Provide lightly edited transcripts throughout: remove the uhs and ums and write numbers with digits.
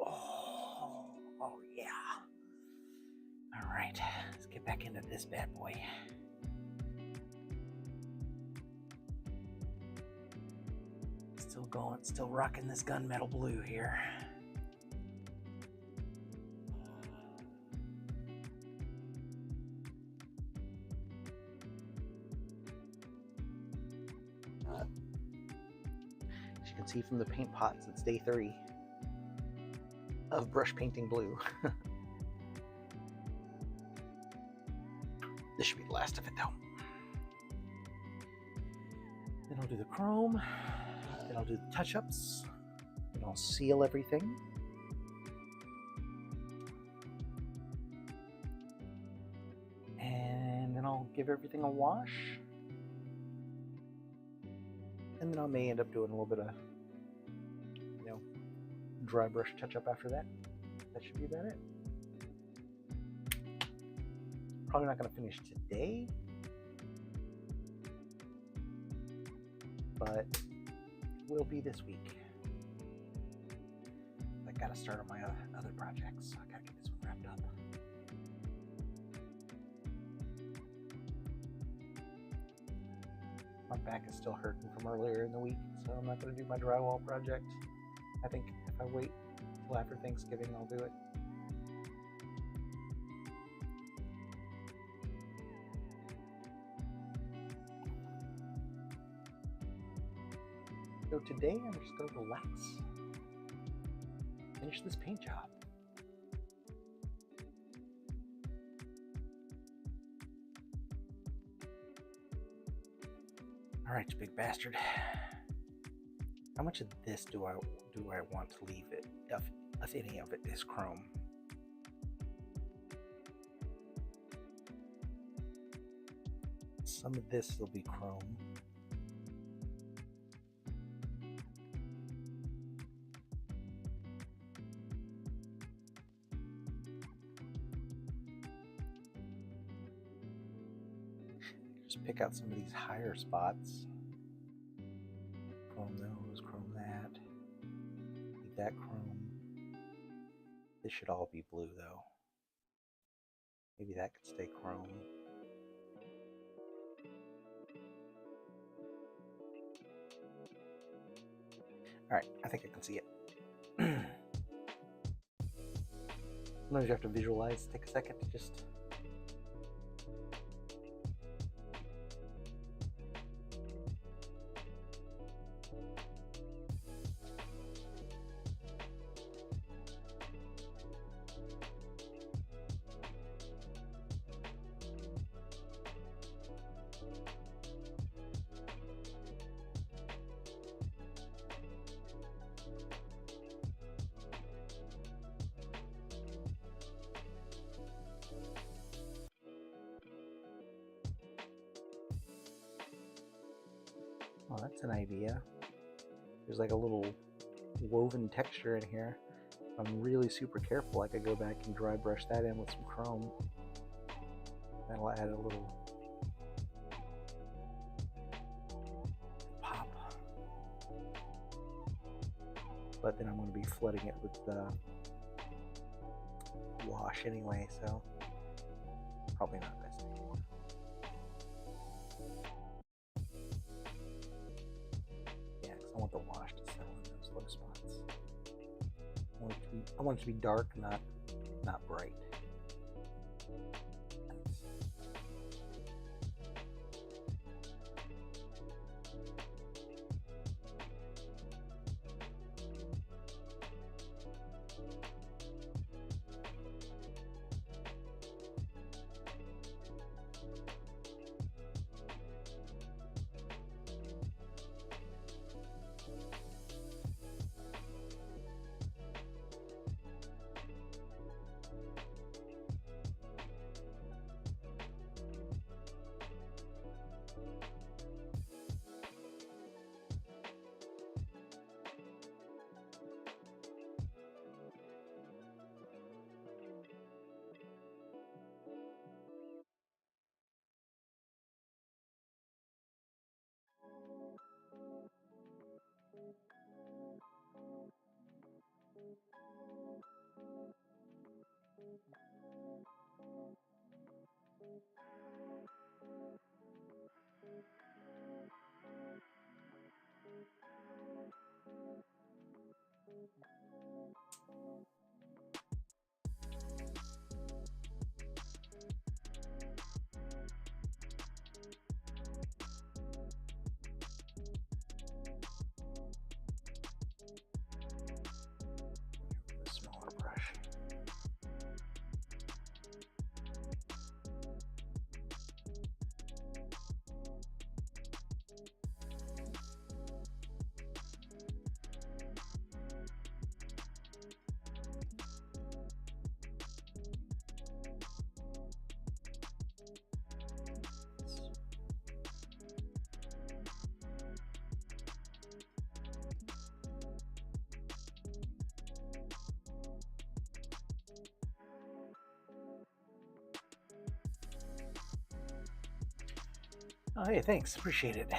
Oh yeah. All right, let's get back into this bad boy. Still going, still rocking this gunmetal blue here. As you can see from the paint pots, it's day 3 of brush painting blue. This should be the last of it though. Then I'll do the chrome, then I'll do the touch-ups, then I'll seal everything. And then I'll give everything a wash. And then I may end up doing a little bit of, dry brush touch-up after that. That should be about it. Probably not going to finish today, but will be this week. I got to start on my other projects, so I got to get this one wrapped up. My back is still hurting from earlier in the week, so I'm not going to do my drywall project. I think if I wait till after Thanksgiving, I'll do it. So today I'm just going to relax, finish this paint job. All right, you big bastard. How much of this do I want to leave it, if any of it is chrome? Some of this will be chrome. Just pick out some of these higher spots. Chrome those, chrome that. Leave that chrome. This should all be blue though. Maybe that could stay chrome. Alright, I think I can see it. Sometimes you have to visualize, take a second to just... Oh, that's an idea. There's like a little woven texture in here. If I'm really super careful, I could go back and dry brush that in with some chrome. That'll add a little pop. But then I'm going to be flooding it with the wash anyway, so probably not best idea. I want the wash to settle in those low spots. I want it to be dark, not bright. Oh, hey, thanks. Appreciate it.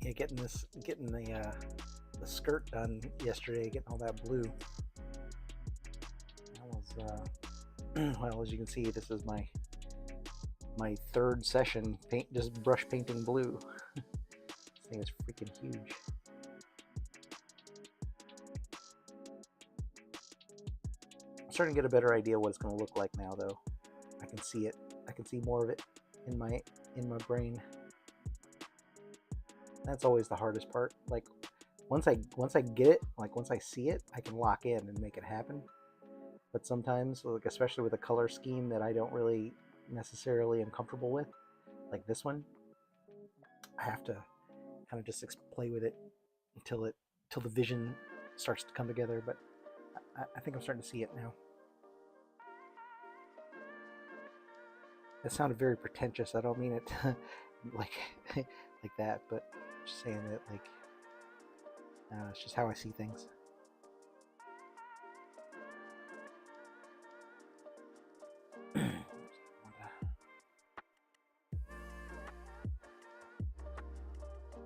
Yeah, getting the skirt done yesterday, getting all that blue. That was well, as you can see, this is my third session just brush painting blue. This thing is freaking huge. I'm starting to get a better idea what it's going to look like now, though. I can see it. I can see more of it in my brain. That's always the hardest part. Like once I get it, like once I see it, I can lock in and make it happen. But sometimes, like especially with a color scheme that I don't really necessarily am comfortable with, like this one, I have to kind of just play with it until the vision starts to come together. But I think I'm starting to see it now. That sounded very pretentious. I don't mean it like like that, but just saying that like it's just how I see things.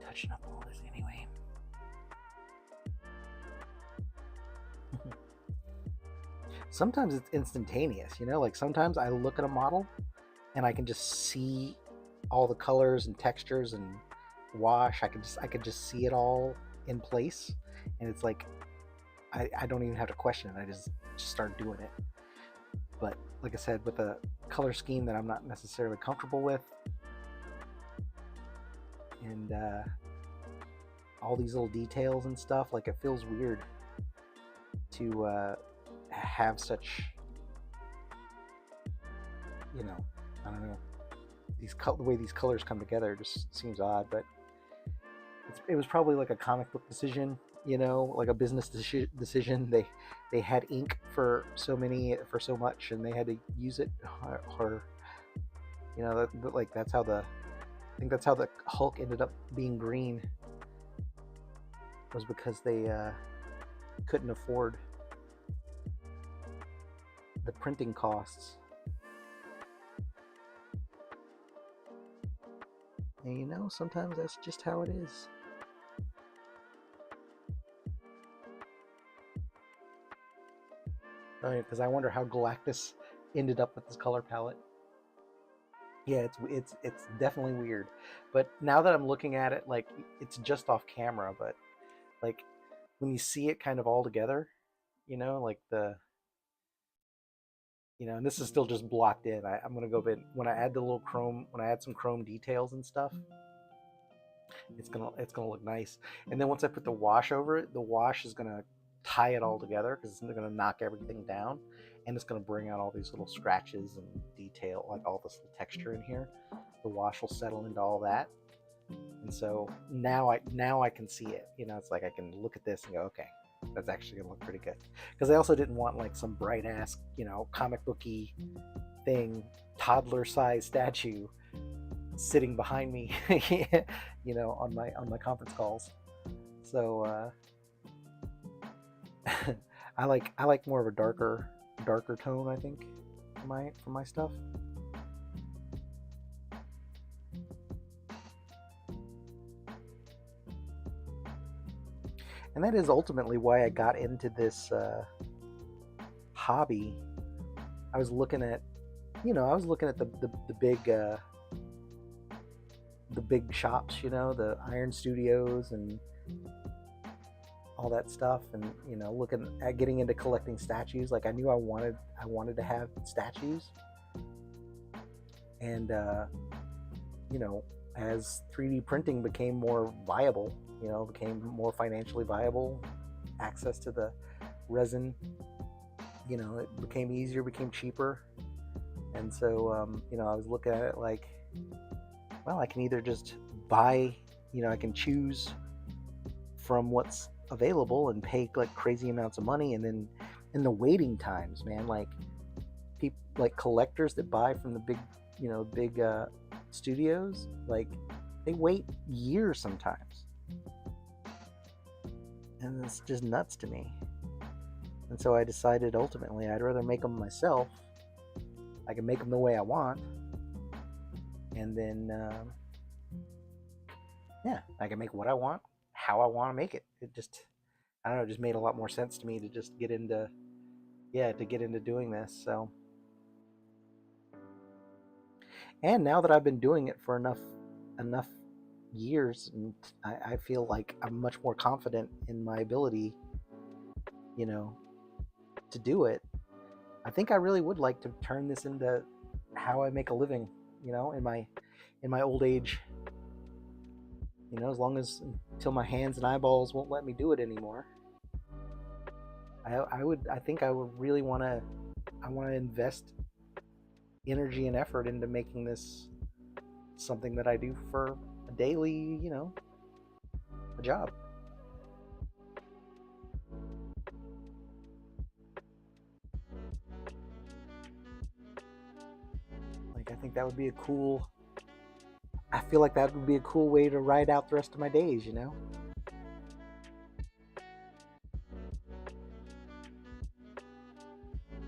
Touching up all this anyway. Sometimes it's instantaneous, you know, like sometimes I look at a model and I can just see all the colors and textures and wash. I could just see it all in place, and it's like I don't even have to question it. I just start doing it. But like I said, with a color scheme that I'm not necessarily comfortable with, and all these little details and stuff, like it feels weird to have such, you know, I don't know, the way these colors come together just seems odd. But it was probably like a comic book decision, you know, like a business decision. They had ink for so much, and they had to use it, or you know, like that's how I think that's how the Hulk ended up being green, was because they couldn't afford the printing costs. And you know, sometimes that's just how it is. Because I wonder how Galactus ended up with this color palette. Yeah, it's definitely weird. But now that I'm looking at it, like it's just off camera, but like when you see it kind of all together, you know, like and this is still just blocked in. I'm gonna go in when I add the little chrome, when I add some chrome details and stuff. It's gonna look nice. And then once I put the wash over it, the wash is gonna tie it all together because it's gonna knock everything down, and it's gonna bring out all these little scratches and detail, like all this little texture in here. The wash will settle into all that, and so now I can see it. You know, it's like I can look at this and go, okay, that's actually gonna look pretty good. Because I also didn't want like some bright ass, you know, comic booky thing, toddler size statue sitting behind me, you know, on my conference calls. So I like more of a darker tone, I think, for my stuff. And that is ultimately why I got into this hobby. I was looking at the big shops, you know, the Iron Studios and all that stuff, and you know, looking at getting into collecting statues. Like I knew I wanted to have statues, and you know, as 3D printing became more viable, you know, became more financially viable, access to the resin, you know, it became easier, became cheaper, and so you know, I was looking at it like, well, I can either just buy, you know, I can choose from what's available and pay like crazy amounts of money, and then in the waiting times, man, like people, like collectors that buy from the big studios, like they wait years sometimes, and it's just nuts to me. And so I decided ultimately I'd rather make them myself. I can make them the way I want, and then yeah, I can make what I want, how I want to make it. It just, I don't know, it just made a lot more sense to me to just get into, yeah, to get into doing this. So, and now that I've been doing it for enough years, and I feel like I'm much more confident in my ability, you know, to do it. I think I really would like to turn this into how I make a living, you know, in my old age. You know, as long as until my hands and eyeballs won't let me do it anymore. I think I would really want to. I want to invest energy and effort into making this something that I do for a daily, you know, a job. Like, I think that would be a cool. I feel like that would be a cool way to ride out the rest of my days, you know?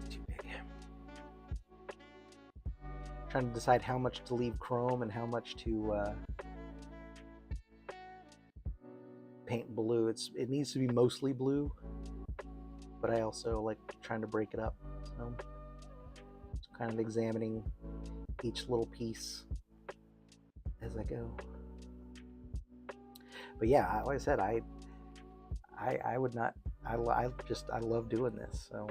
Too big. Trying to decide how much to leave chrome and how much to paint blue. It needs to be mostly blue, but I also like trying to break it up. So, kind of examining each little piece as I go. But yeah, like I said, I would not. I love doing this. So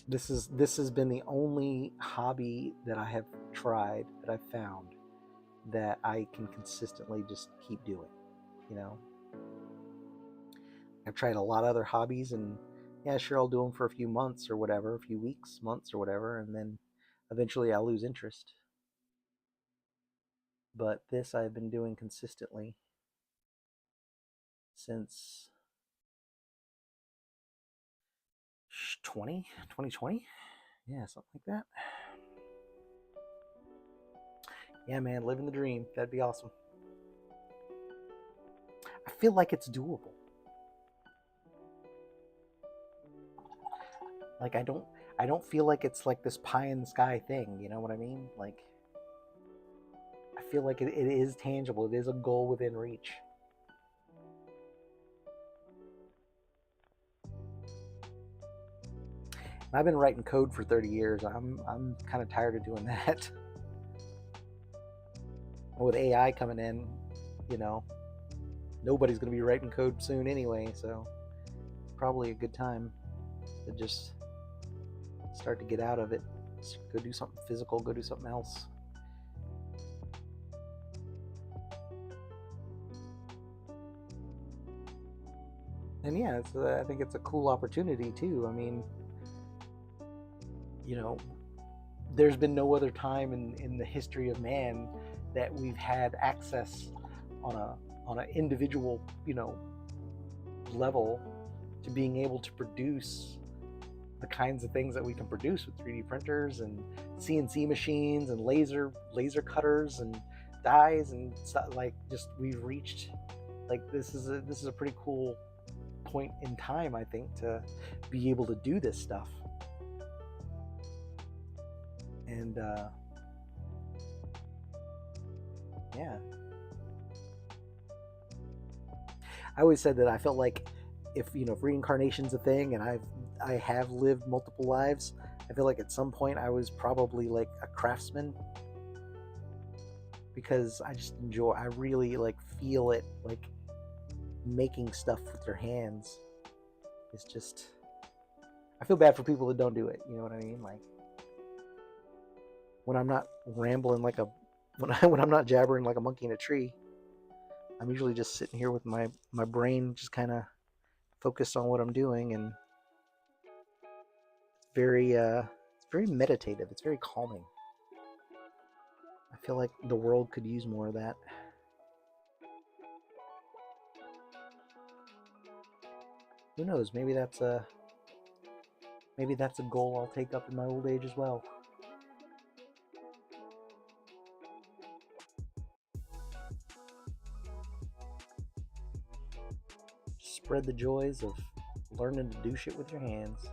this has been the only hobby that I have tried, that I've found, that I can consistently just keep doing. You know, I've tried a lot of other hobbies, and yeah, sure, I'll do them for a few months or whatever, a few weeks, months or whatever, and then eventually I'll lose interest. But this I've been doing consistently since 2020. Yeah, something like that. Yeah, man, living the dream. That'd be awesome. I feel like it's doable. Like, I don't feel like it's like this pie in the sky thing, you know what I mean? Like, I feel like it is tangible. It is a goal within reach. And I've been writing code for 30 years. I'm kind of tired of doing that. With AI coming in, you know, nobody's going to be writing code soon anyway, so probably a good time to just start to get out of it. Just go do something physical, go do something else. And yeah, I think it's a cool opportunity too. I mean, you know, there's been no other time in the history of man that we've had access on an individual, you know, level to being able to produce the kinds of things that we can produce with 3D printers and CNC machines and laser cutters and dies and stuff. Like, just we've reached, like, this is a pretty cool point in time, I think, to be able to do this stuff. And yeah, I always said that I felt like, if you know, if reincarnation's a thing, and I have lived multiple lives, I feel like at some point I was probably like a craftsman, because I just enjoy, I really like feel it, like making stuff with your hands is just, I feel bad for people that don't do it, you know what I mean? Like, when I'm not rambling like a, when I'm not jabbering like a monkey in a tree, I'm usually just sitting here with my brain just kind of focused on what I'm doing, and it's very meditative. It's very calming. I feel like the world could use more of that. Who knows? Maybe that's a goal I'll take up in my old age as well. Spread the joys of learning to do shit with your hands.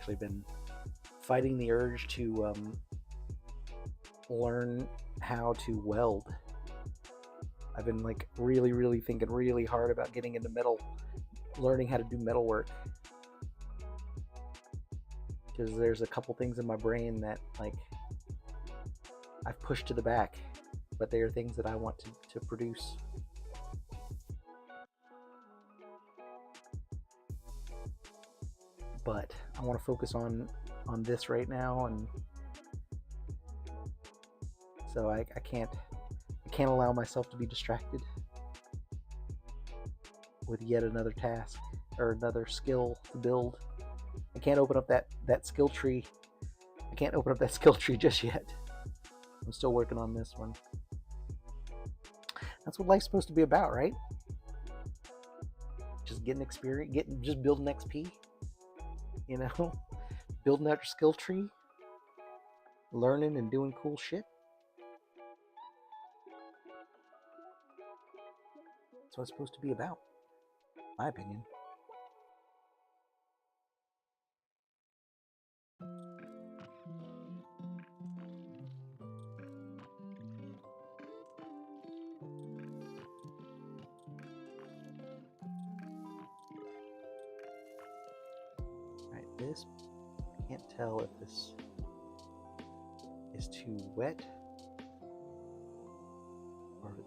actually been fighting the urge to learn how to weld. I've been like really thinking really hard about getting into metal, learning how to do metal work. Because there's a couple things in my brain that like I've pushed to the back, but they are things that I want to produce. But I want to focus on this right now, and so I can't allow myself to be distracted with yet another task or another skill to build. I can't open up that skill tree. I can't open up that skill tree just yet. I'm still working on this one. That's what life's supposed to be about, right? Just getting experience, just building XP. You know, building out your skill tree, learning and doing cool shit. That's what it's supposed to be about, in my opinion. Alright, this, I can't tell if this is too wet or if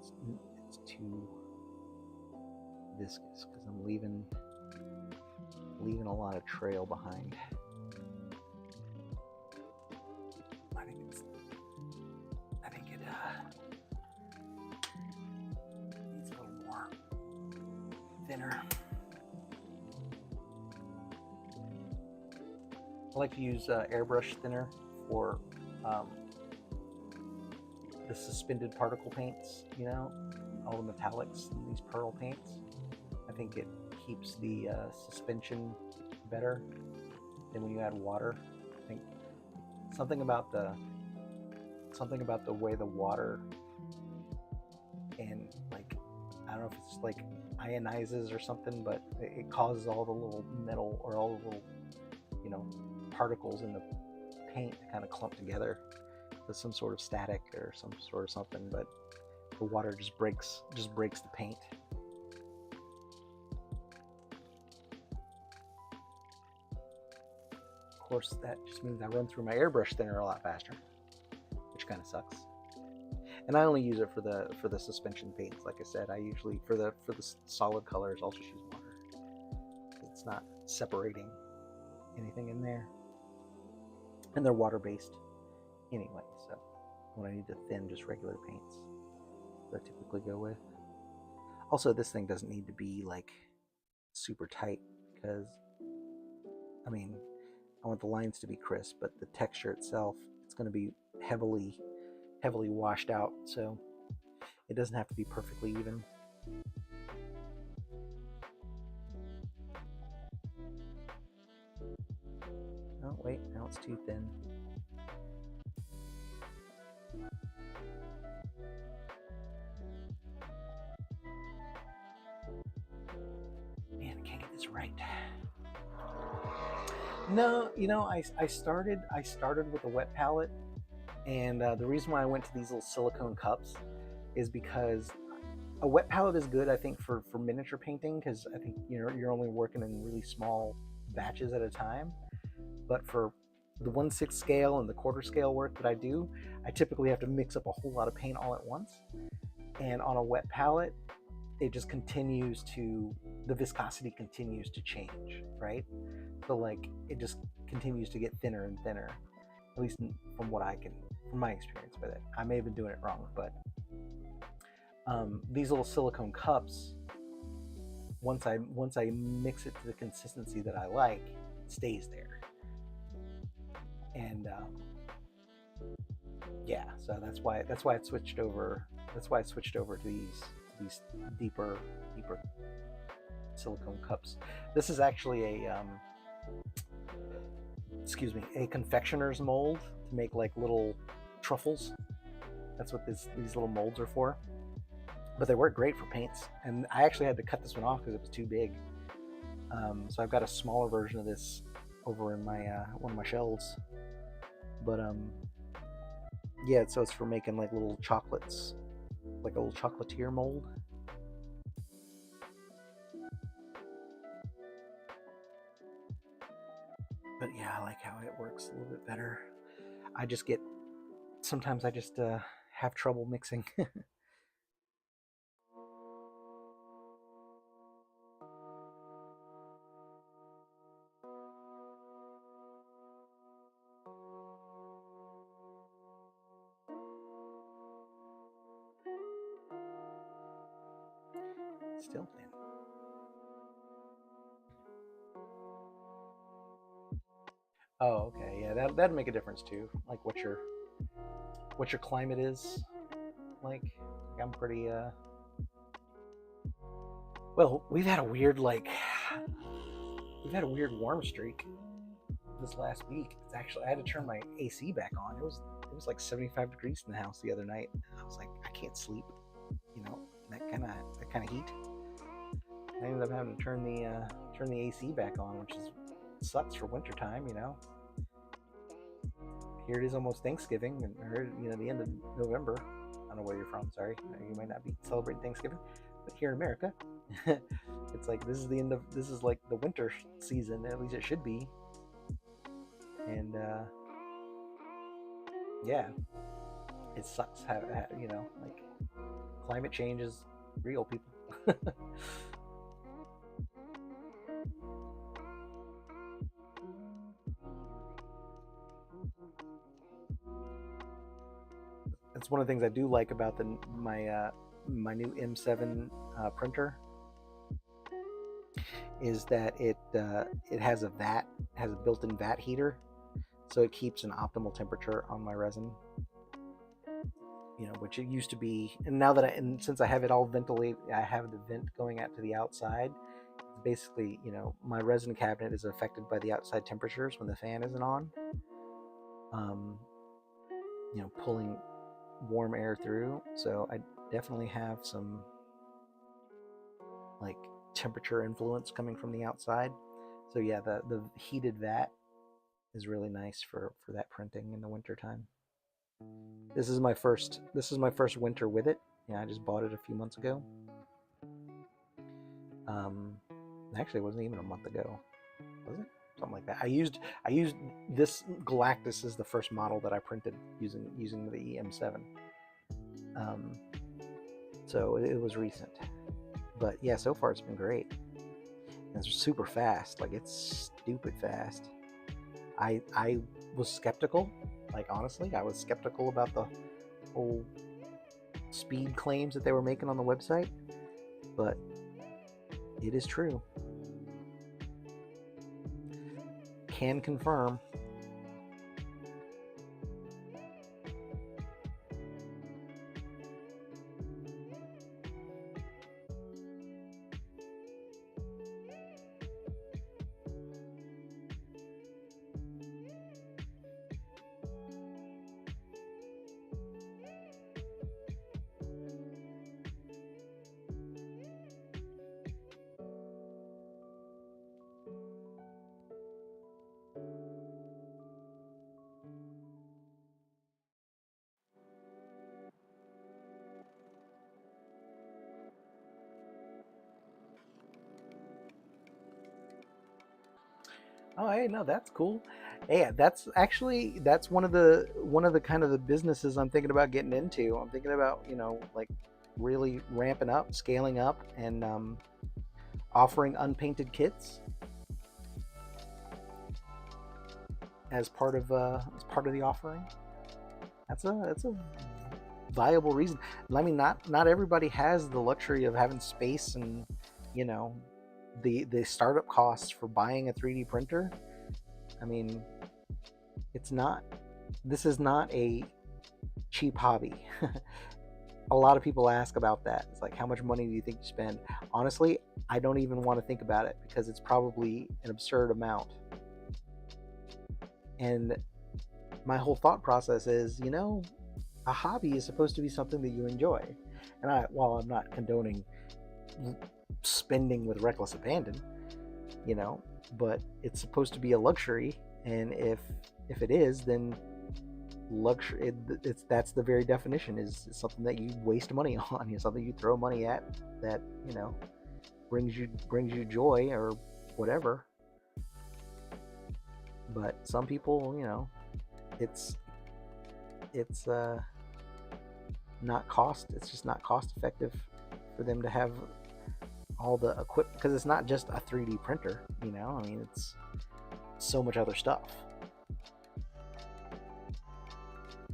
it's too viscous, because I'm leaving a lot of trail behind. I think it needs a little more thinner. I like to use airbrush thinner for the suspended particle paints, you know, all the metallics in these pearl paints. I think it keeps the suspension better than when you add water. I think something about the way the water and like, I don't know if it's like ionizes or something, but it causes all the little metal or all the little, you know, particles in the paint to kind of clump together with some sort of static or some sort of something, but the water just breaks the paint. Of course, that just means I run through my airbrush thinner a lot faster, which kind of sucks. And I only use it for the suspension paints. Like I said, I usually for the solid colors I'll just use water. It's not separating anything in there, and they're water based anyway. So when I need to thin just regular paints that I typically go with. Also, this thing doesn't need to be like super tight, because I mean, I want the lines to be crisp, but the texture itself, it's going to be heavily washed out, so it doesn't have to be perfectly even. Oh wait, now it's too thin. Man, I can't get this right. No, you know, I started with a wet palette, and the reason why I went to these little silicone cups is because a wet palette is good, I think, for miniature painting, because I think you're only working in really small batches at a time. But for the 1/6 scale and the 1/4 scale work that I do, I typically have to mix up a whole lot of paint all at once. And on a wet palette, it just continues to, the viscosity continues to change, right? So like it just continues to get thinner and thinner, at least from my experience with it. I may have been doing it wrong, but these little silicone cups, once I mix it to the consistency that I like, it stays there. And yeah, so that's why I switched over. That's why I switched over to these deeper silicone cups. This is actually a confectioner's mold to make like little truffles. That's what these little molds are for. But they work great for paints, and I actually had to cut this one off because it was too big. So I've got a smaller version of this over in my one of my shelves. But yeah, so it's for making like little chocolates, like a little chocolatier mold. But yeah, I like how it works a little bit better. Sometimes I just have trouble mixing. Still thin. Oh, okay. Yeah, that'd make a difference too. Like what your climate is like. I'm pretty well, we've had a weird warm streak this last week. It's actually, I had to turn my AC back on. It was like 75 degrees in the house the other night. I was like, I can't sleep. You know, that kind of heat. I ended up having to turn the AC back on, which sucks for wintertime, you know. Here it is, almost Thanksgiving, or the end of November. I don't know where you're from. Sorry, you might not be celebrating Thanksgiving, but here in America, it's like this is like the winter season. At least it should be. And yeah, it sucks. Like climate change is real, people. It's one of the things I do like about my new M7 printer is that it has a built-in vat heater, so it keeps an optimal temperature on my resin. Which it used to be, and now that since I have it all ventilated, I have the vent going out to the outside. Basically, my resin cabinet is affected by the outside temperatures when the fan isn't on. Pulling warm air through, so I definitely have some like temperature influence coming from the outside. So yeah, the heated vat is really nice for that printing in the wintertime. This is my first winter with it. Yeah, I just bought it a few months ago. Actually, it wasn't even a month ago, was it? Something like that. I used this Galactus as the first model that I printed using the EM7. So it was recent, but yeah, so far it's been great. And it's super fast, like it's stupid fast. I was skeptical, like honestly, I was skeptical about the whole speed claims that they were making on the website, but it is true. Can confirm. Oh, hey, no, that's cool. Yeah, that's one of the kind of the businesses I'm thinking about getting into. I'm thinking about, like really ramping up, scaling up, and offering unpainted kits as part of the offering. That's a viable reason. I mean, not everybody has the luxury of having space and the startup costs for buying a 3D printer. I mean, this is not a cheap hobby. A lot of people ask about that. It's like, how much money do you think you spend? Honestly, I don't even want to think about it because it's probably an absurd amount. And my whole thought process is, a hobby is supposed to be something that you enjoy. And while I'm not condoning spending with reckless abandon, but it's supposed to be a luxury, and if it is, then luxury that's the very definition, is something that you waste money on, something you throw money at that brings you joy or whatever. But some people, it's it's just not cost effective for them to have all the equipment, because it's not just a 3D printer, I mean, it's so much other stuff.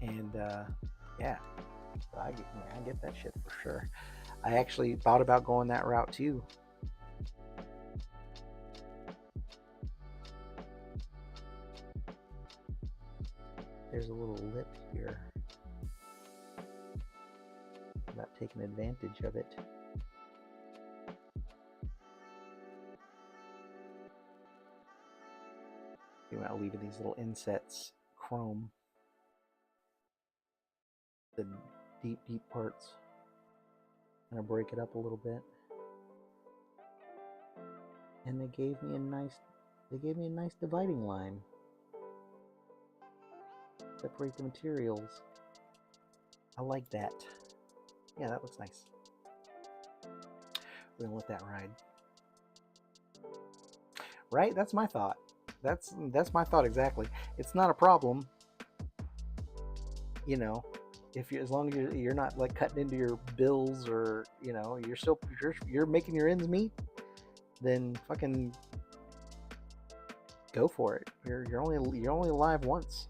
And yeah, I get that shit for sure. I actually thought about going that route too. There's a little lip here. I'm not taking advantage of it. I'll leave these little insets chrome. The deep parts. I'm gonna break it up a little bit. And they gave me a nice dividing line. Separate the materials. I like that. Yeah, that looks nice. We're gonna let that ride. Right? That's my thought. That's my thought exactly. It's not a problem. If as long as you're not like cutting into your bills, or you're making your ends meet, then fucking go for it. You're only alive once.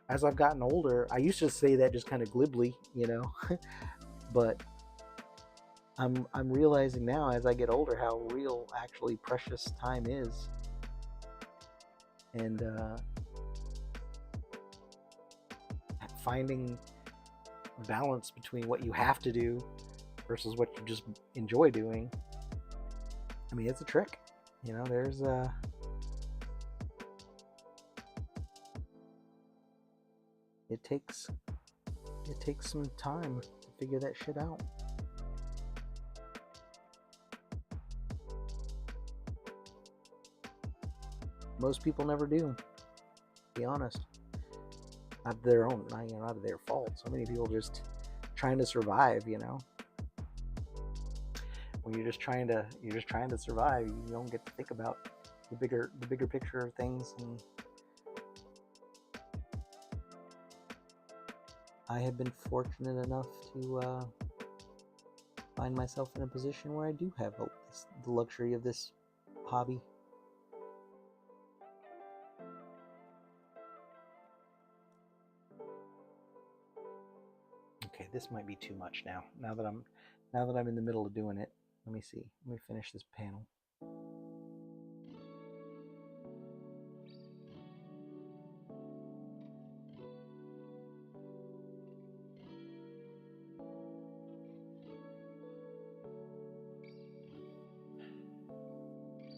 As I've gotten older, I used to say that just kind of glibly, but I'm realizing now as I get older how real actually precious time is. And finding balance between what you have to do versus what you just enjoy doing. I mean, it's a trick. There's it takes some time to figure that shit out. Most people never do, to be honest. Not their own, not their fault. So many people just trying to survive, When you're just trying to survive, you don't get to think about the bigger picture of things. And I have been fortunate enough to find myself in a position where I do have the luxury of this hobby. Okay, this might be too much now. Now that I'm in the middle of doing it, let me see. Let me finish this panel.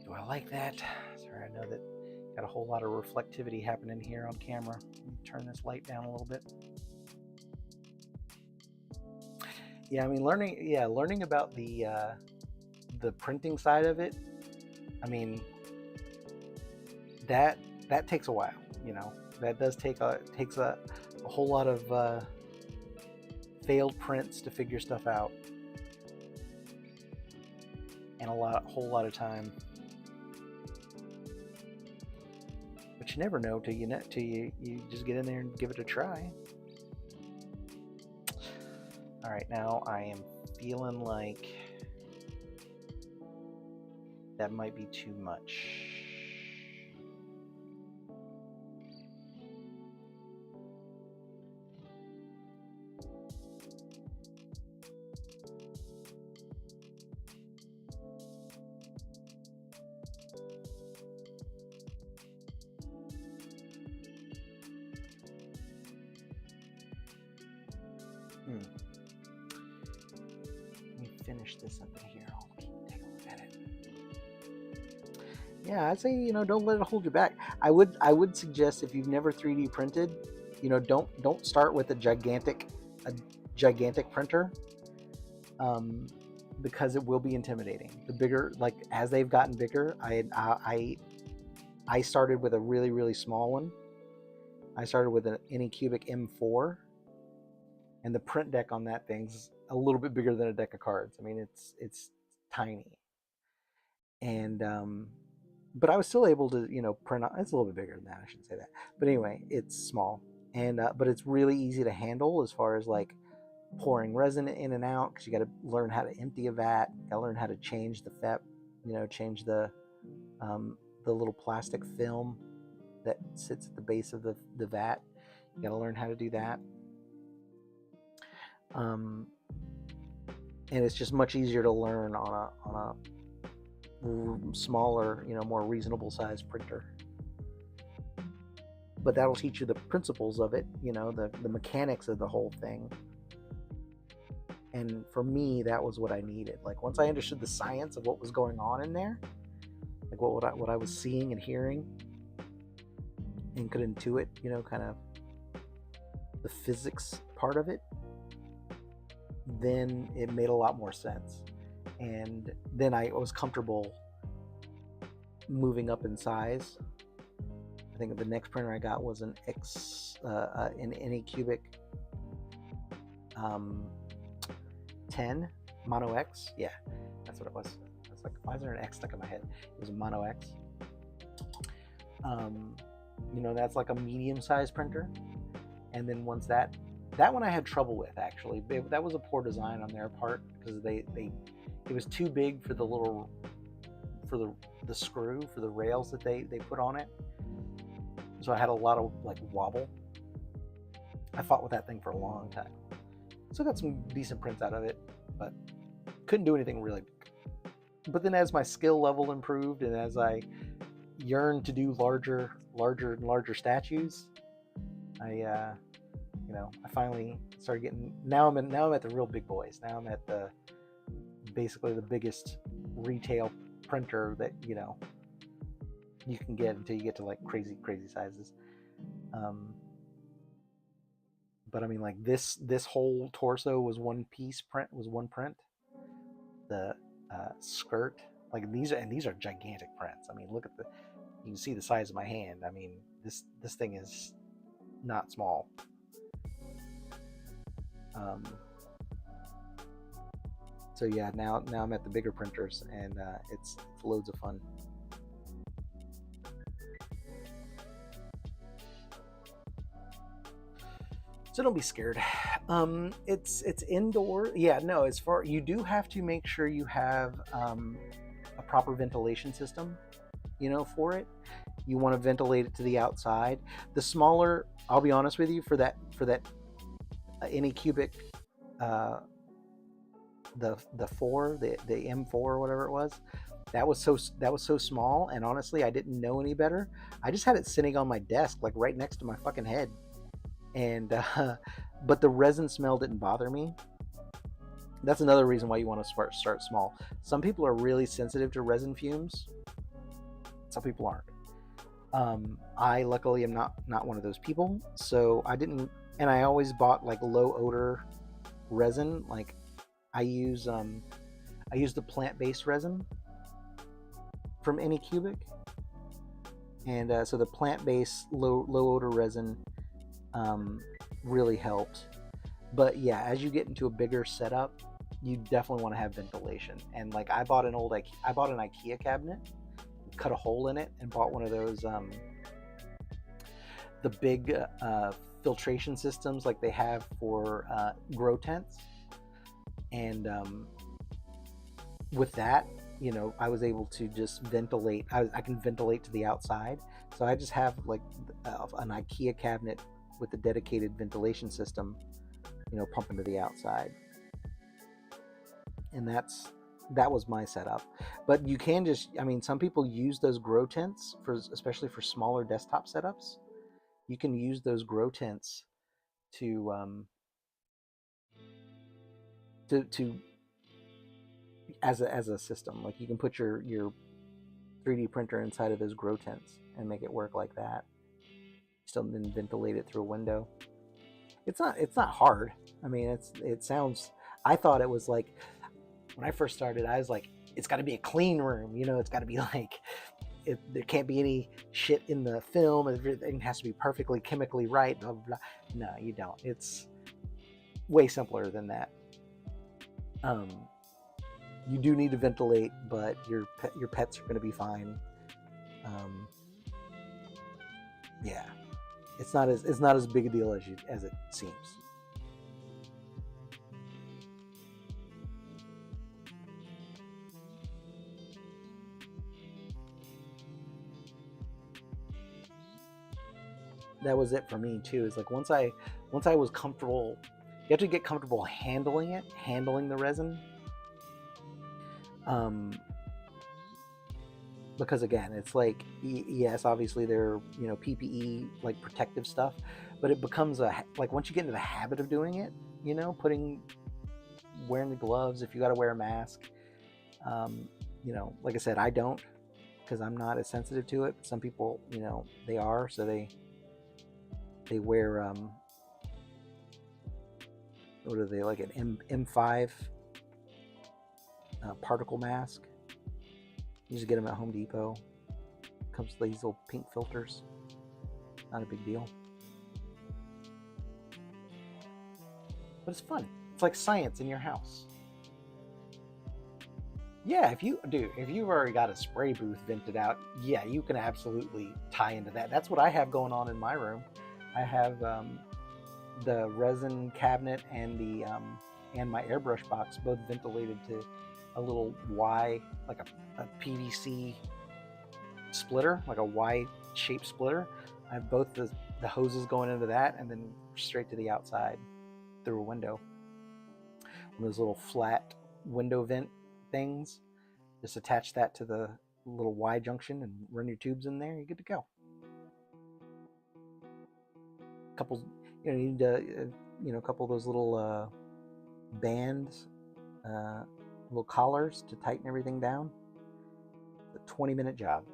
Do I like that? Sorry, I know that got a whole lot of reflectivity happening here on camera. Let me turn this light down a little bit. Yeah, I mean, learning about the printing side of it. I mean, that takes a while. That does takes a whole lot of failed prints to figure stuff out, and a whole lot of time. But you never know till you just get in there and give it a try. All right, now I am feeling like that might be too much. Let me finish this up in here. I'll take a look at it. Yeah, I'd say, don't let it hold you back. I would suggest, if you've never 3D printed, don't start with a gigantic printer. because it will be intimidating. The bigger, like as they've gotten bigger, I started with a really, really small one. I started with an Anycubic M4, and the print deck on that thing's a little bit bigger than a deck of cards. I mean, it's tiny, and but I was still able to, print out. It's a little bit bigger than that. I shouldn't say that, but anyway, it's small, and but it's really easy to handle as far as like pouring resin in and out, because you got to learn how to empty a vat. You got to learn how to change the FEP, change the little plastic film that sits at the base of the vat. You got to learn how to do that. And it's just much easier to learn on a smaller, more reasonable size printer. But that'll teach you the principles of it, the mechanics of the whole thing. And for me, that was what I needed. Like once I understood the science of what was going on in there, like what I was seeing and hearing, and could intuit, kind of the physics part of it, then it made a lot more sense. And then I was comfortable moving up in size. I think the next printer I got was an Anycubic 10 Mono X. Yeah, that's what it was. It's like, why is there an X stuck in my head? It was a Mono X. That's like a medium-sized printer. And then once that one I had trouble with, actually. That was a poor design on their part, because it was too big for the screw for the rails that they put on it. So I had a lot of like wobble. I fought with that thing for a long time. So I got some decent prints out of it, but couldn't do anything really big. But then as my skill level improved, and as I yearned to do larger and larger statues, I finally started getting. Now I'm at the real big boys. Now I'm at basically the biggest retail printer that you can get until you get to like crazy sizes. But I mean, like this whole torso was one print. The skirt, like these are gigantic prints. I mean, you can see the size of my hand. I mean, this thing is not small. So yeah, now I'm at the bigger printers, and it's loads of fun. So don't be scared. It's indoor. Yeah, no, you do have to make sure you have a proper ventilation system, for it. You want to ventilate it to the outside. The smaller, I'll be honest with you, for that Anycubic, the M4 or whatever it was, that was so small, and honestly, I didn't know any better. I just had it sitting on my desk, like right next to my fucking head. And but the resin smell didn't bother me. That's another reason why you want to start small. Some people are really sensitive to resin fumes. Some people aren't. I luckily am not one of those people, so I didn't. And I always bought like low odor resin. Like I use the plant-based resin from Anycubic, and so the plant-based low odor resin really helped. But yeah, as you get into a bigger setup, you definitely want to have ventilation. And like I bought an IKEA cabinet, cut a hole in it, and bought one of those the big filtration systems like they have for grow tents. And with that, I was able to just ventilate. I can ventilate to the outside. So I just have like an IKEA cabinet with a dedicated ventilation system, pumping to the outside. And that was my setup. But you can some people use those grow tents especially for smaller desktop setups. You can use those grow tents to as a system. Like you can put your 3D printer inside of those grow tents and make it work like that. Still then ventilate it through a window. It's not hard. I mean, it sounds. I thought it was like when I first started, I was like, it's got to be a clean room, you know, it's got to be like, there can't be any shit in the film, everything has to be perfectly chemically right, blah, blah, blah. No, you don't. It's way simpler than that. You do need to ventilate, but your pets are going to be fine. Yeah, it's not as big a deal as it seems. That was it for me too. It's like once I was comfortable, you have to get comfortable handling the resin. Because again, it's like, yes, obviously they're, you know, PPE, like protective stuff, but it becomes like once you get into the habit of doing it, you know, wearing the gloves, if you got to wear a mask, you know, like I said, I don't, because I'm not as sensitive to it. But some people, you know, they are, so they wear what are they, like an M5 particle mask. You just get them at Home Depot. Comes with these little pink filters. Not a big deal. But it's fun. It's like science in your house. Yeah, if you've already got a spray booth vented out, yeah, you can absolutely tie into that. That's what I have going on in my room. I have the resin cabinet and and my airbrush box both ventilated to a little Y, like a PVC splitter, like a Y-shaped splitter. I have both the hoses going into that and then straight to the outside through a window. One of those little flat window vent things. Just attach that to the little Y junction and run your tubes in there. You're good to go. Couple, you know, you need to, you know, a couple of those little bands, little collars to tighten everything down. It's a 20-minute job.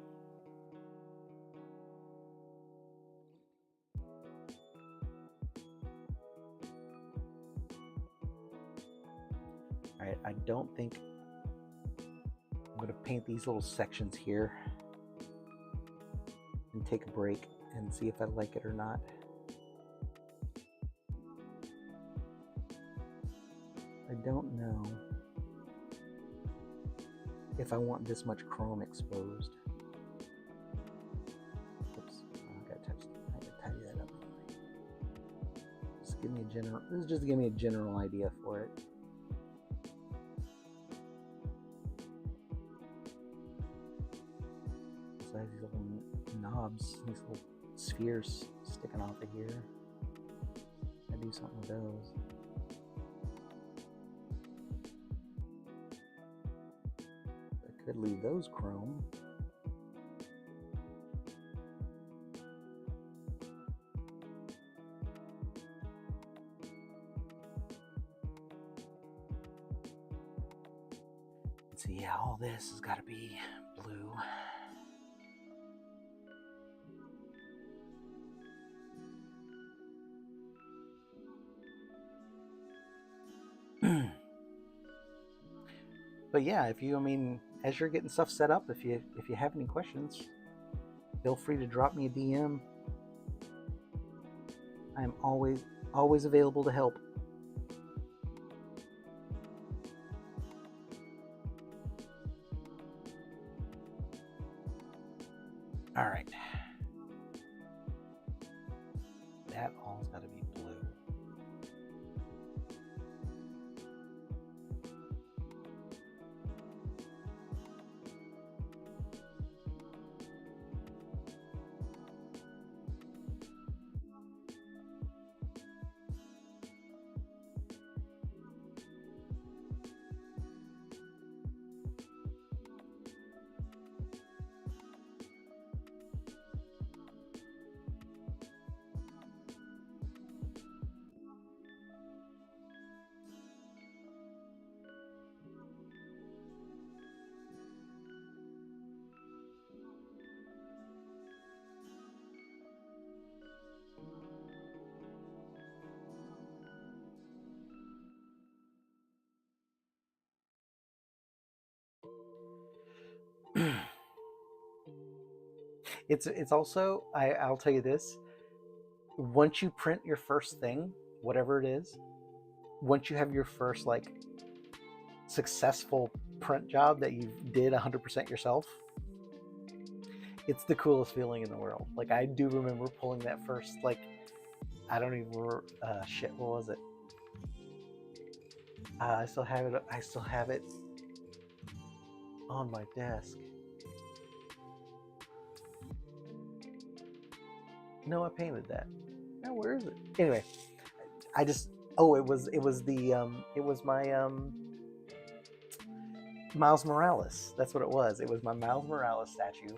All right, I don't think I'm going to paint these little sections here and take a break and see if I like it or not. I don't know if I want this much chrome exposed. Oops, I gotta tidy that up. Just give me a general. This is just to give me a general idea for it. So I have these little knobs, these little spheres sticking off of here. I do something with those. Could leave those chrome. So yeah, all this has got to be blue. But yeah, if you, I mean, as you're getting stuff set up, if you have any questions, feel free to drop me a DM. I am always available to help. All right. That all's got to be blue. It's also I'll tell you this. Once you print your first thing, whatever it is, once you have your first like successful print job that you did 100% yourself, it's the coolest feeling in the world. Like I do remember pulling that first, like, I don't even remember, shit, what was it? I still have it on my desk. No, I painted that. Now where is it? Anyway, I just, oh, it was my Miles Morales. That's what it was. It was my Miles Morales statue.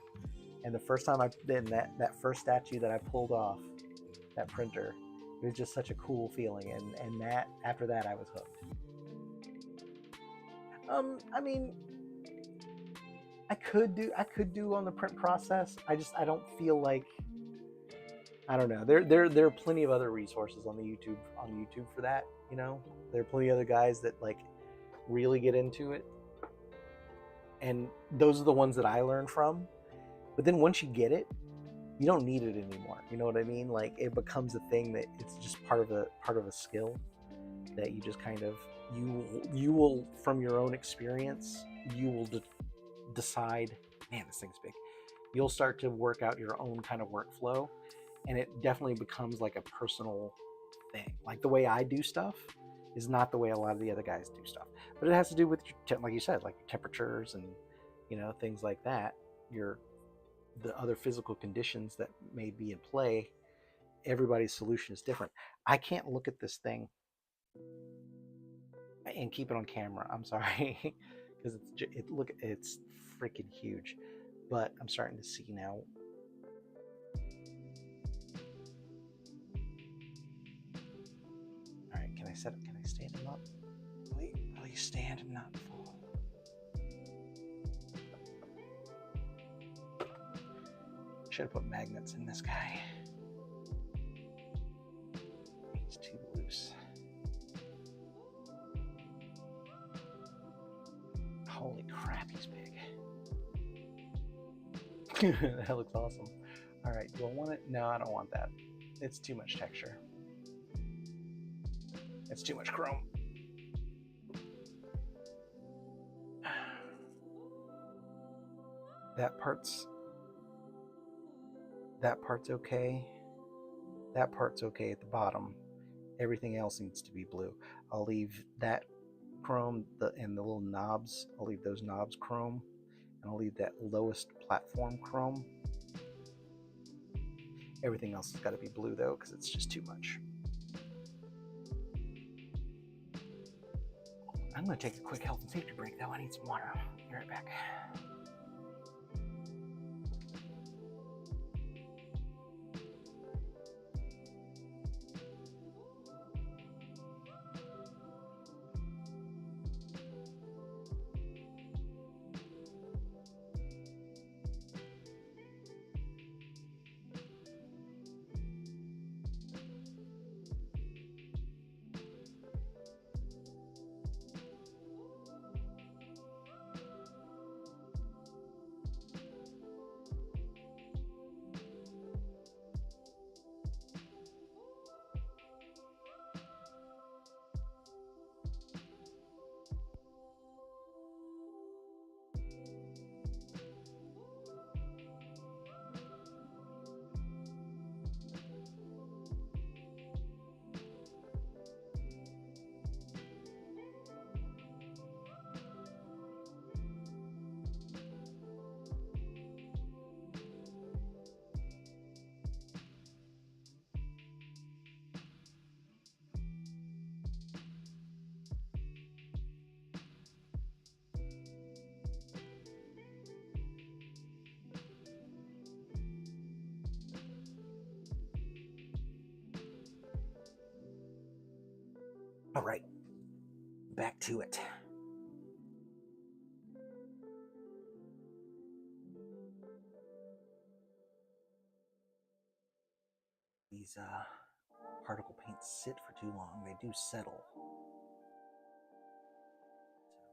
And the first time that first statue that I pulled off that printer, it was just such a cool feeling. And that after that I was hooked. I mean, I could do on the print process. I don't feel like, I don't know. There are plenty of other resources on the YouTube for that. You know, there are plenty of other guys that like really get into it, and those are the ones that I learned from. But then once you get it, you don't need it anymore. You know what I mean? Like it becomes a thing that it's just part of a skill that you just kind of you will from your own experience you will decide. Man, this thing's big. You'll start to work out your own kind of workflow, and it definitely becomes like a personal thing. Like the way I do stuff is not the way a lot of the other guys do stuff, but it has to do with your, like you said, like your temperatures and things like that. The other physical conditions that may be in play. Everybody's solution is different. I can't look at this thing and keep it on camera. I'm sorry, because it's freaking huge. But I'm starting to see now. All right, can I stand him up? Will you stand and not fall? Should have put magnets in this guy. He's too loose. Holy crap, he's big. That looks awesome. All right, do I want it? No, I don't want that. It's too much texture. It's too much chrome. That part's okay. That part's okay at the bottom. Everything else needs to be blue. I'll leave that chrome and the little knobs. I'll leave those knobs chrome, and I'll leave that lowest platform chrome. Everything else has got to be blue though, because it's just too much. I'm going to take a quick health and safety break though. I need some water. Be right back. All right, back to it. These particle paints sit for too long. They do settle.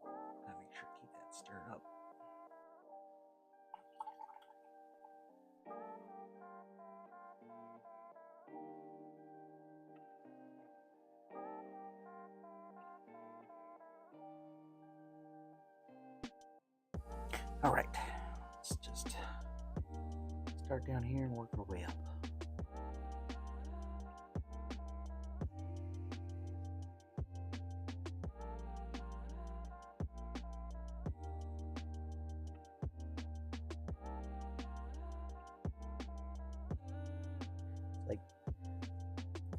So gotta make sure to keep that stirred up. All right, let's just start down here and work our way up. Like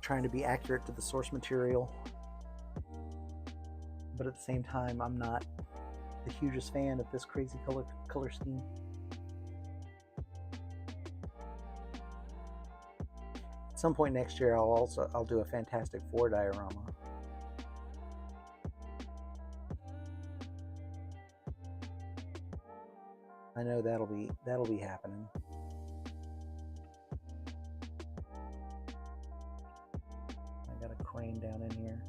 trying to be accurate to the source material, but at the same time, I'm not the hugest fan of this crazy color scheme. At some point next year, I'll do a Fantastic Four diorama. I know that'll be happening. I got a crane down in here.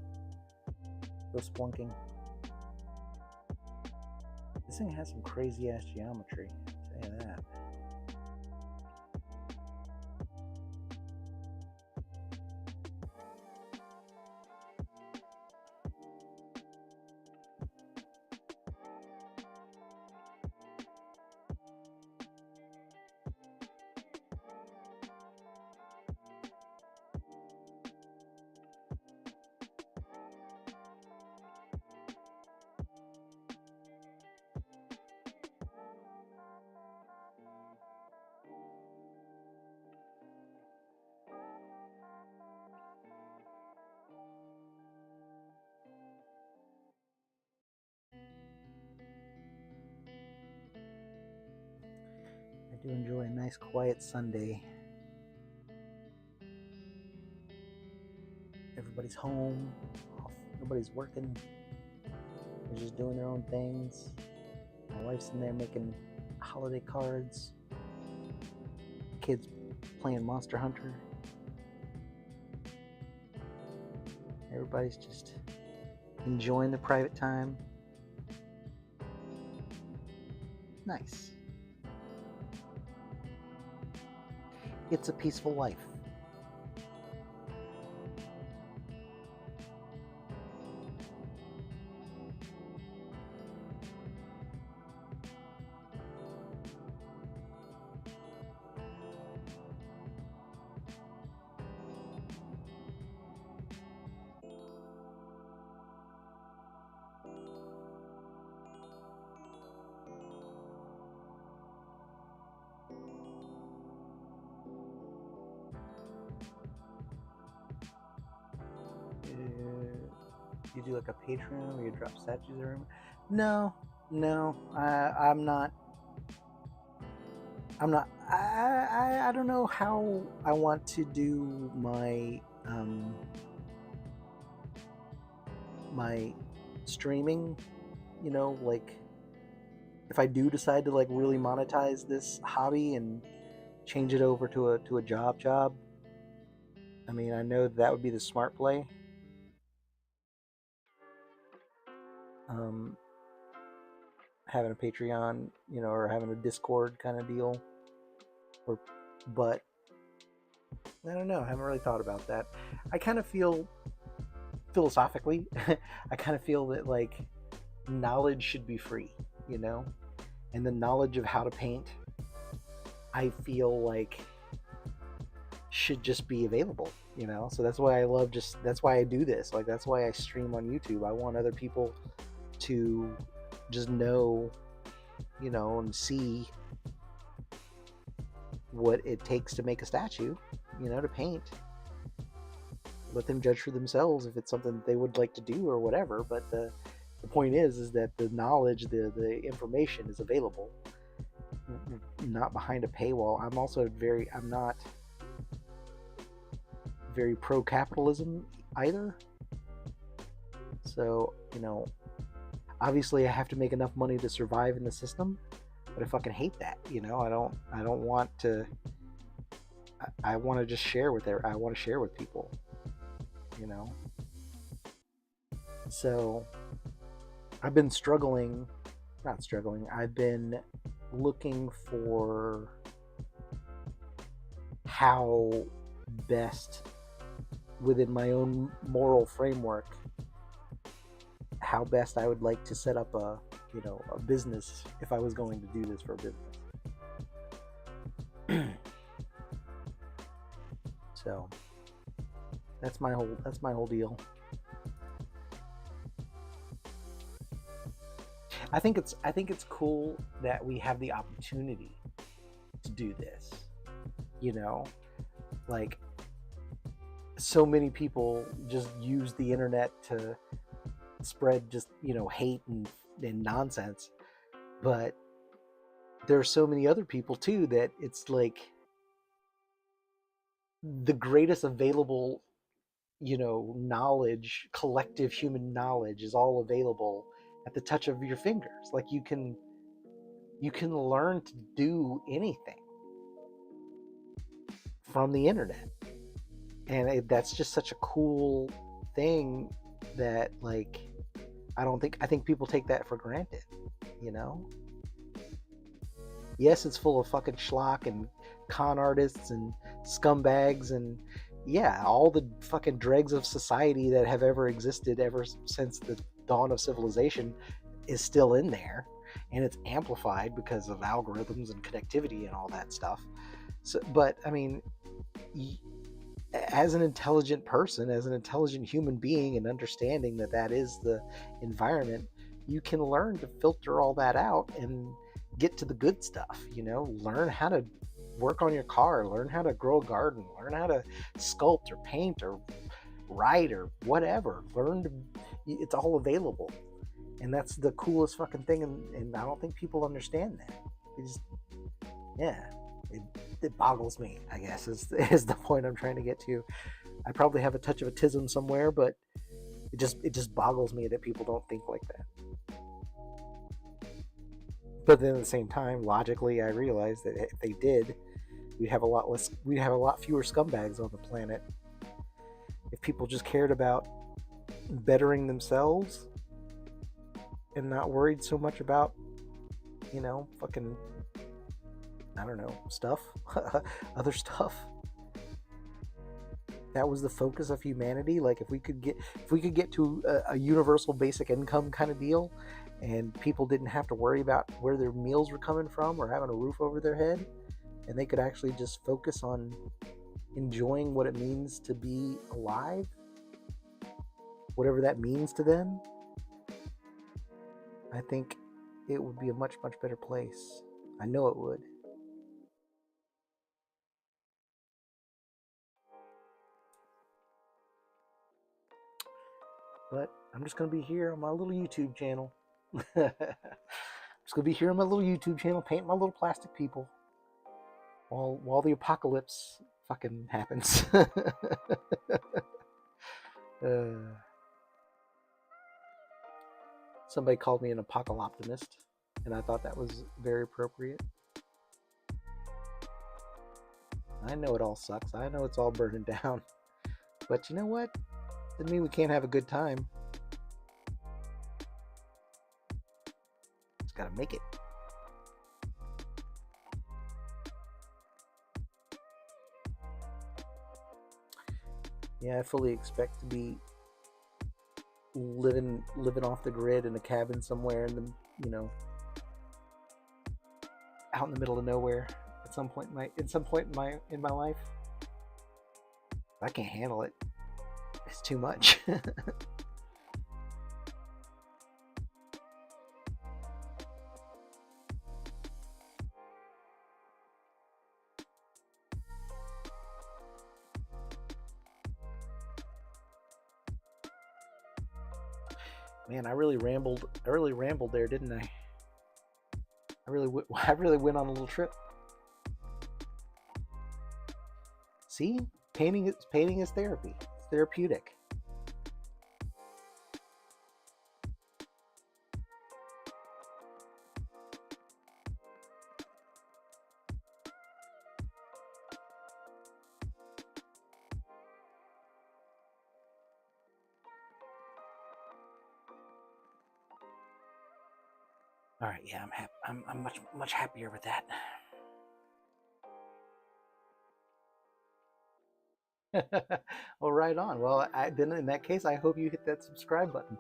Go splunking. This thing has some crazy ass geometry, I'll tell you that. I do enjoy a nice quiet Sunday. Everybody's home, nobody's working, they're just doing their own things. My wife's in there making holiday cards, kids playing Monster Hunter. Everybody's just enjoying the private time. Nice. It's a peaceful life. You do like a Patreon where you drop statues every month? No, I'm not. I don't know how I want to do my my streaming. You know, like if I do decide to like really monetize this hobby and change it over to a job. I mean, I know that would be the smart play. Having a Patreon, you know, or having a Discord kind of deal. But I don't know. I haven't really thought about that. I kind of feel philosophically, I kind of feel that like knowledge should be free, you know, and the knowledge of how to paint, I feel like should just be available, you know. So that's why that's why I do this. Like that's why I stream on YouTube. I want other people to just know, you know, and see what it takes to make a statue, you know, to paint. Let them judge for themselves if it's something that they would like to do or whatever. But the point is that the knowledge, the information is available, not behind a paywall. I'm not very pro-capitalism either. So, you know, obviously I have to make enough money to survive in the system, but I fucking hate that, you know. I don't want to. I want to just share with I want to share with people, you know. So I've been I've been looking for how best within my own moral framework, how best I would like to set up a business if I was going to do this for a business. So that's my whole deal. I think it's cool that we have the opportunity to do this. Like, so many people just use the internet to spread just hate and nonsense, but there are so many other people too that it's like the greatest available knowledge, collective human knowledge, is all available at the touch of your fingers. Like, you can learn to do anything from the internet, and that's just such a cool thing that, like, I think people take that for granted. Yes, it's full of fucking schlock and con artists and scumbags and, yeah, all the fucking dregs of society that have ever existed ever since the dawn of civilization is still in there, and it's amplified because of algorithms and connectivity and all that stuff. So, but I mean, as an intelligent person, as an intelligent human being, and understanding that is the environment, you can learn to filter all that out and get to the good stuff. Learn how to work on your car, learn how to grow a garden, learn how to sculpt or paint or write or whatever. It's all available, and that's the coolest fucking thing. And I don't think people understand that. It boggles me, I guess, is the point I'm trying to get to. I probably have a touch of autism somewhere, but it just boggles me that people don't think like that. But then at the same time, logically, I realize that if they did, we'd have a lot fewer scumbags on the planet. If people just cared about bettering themselves and not worried so much about, fucking, I don't know, stuff, other stuff. That was the focus of humanity. Like, if we could get to a universal basic income kind of deal, and people didn't have to worry about where their meals were coming from or having a roof over their head, and they could actually just focus on enjoying what it means to be alive, whatever that means to them, I think it would be a much, much better place. I know it would. But I'm just going to be here on my little YouTube channel. I'm just going to be here on my little YouTube channel, painting my little plastic people while the apocalypse fucking happens. Somebody called me an apocalyptimist, and I thought that was very appropriate. I know it all sucks. I know it's all burning down. But you know what? Doesn't mean we can't have a good time. Just gotta make it. Yeah, I fully expect to be living off the grid in a cabin somewhere in the, out in the middle of nowhere at some point in my life. I can't handle it. It's too much. Man, I really rambled there, didn't I? I really went on a little trip. See, painting is therapy. It's therapeutic. All right, yeah, I'm much happier with that. Well, right on. Well, then in that case, I hope you hit that subscribe button.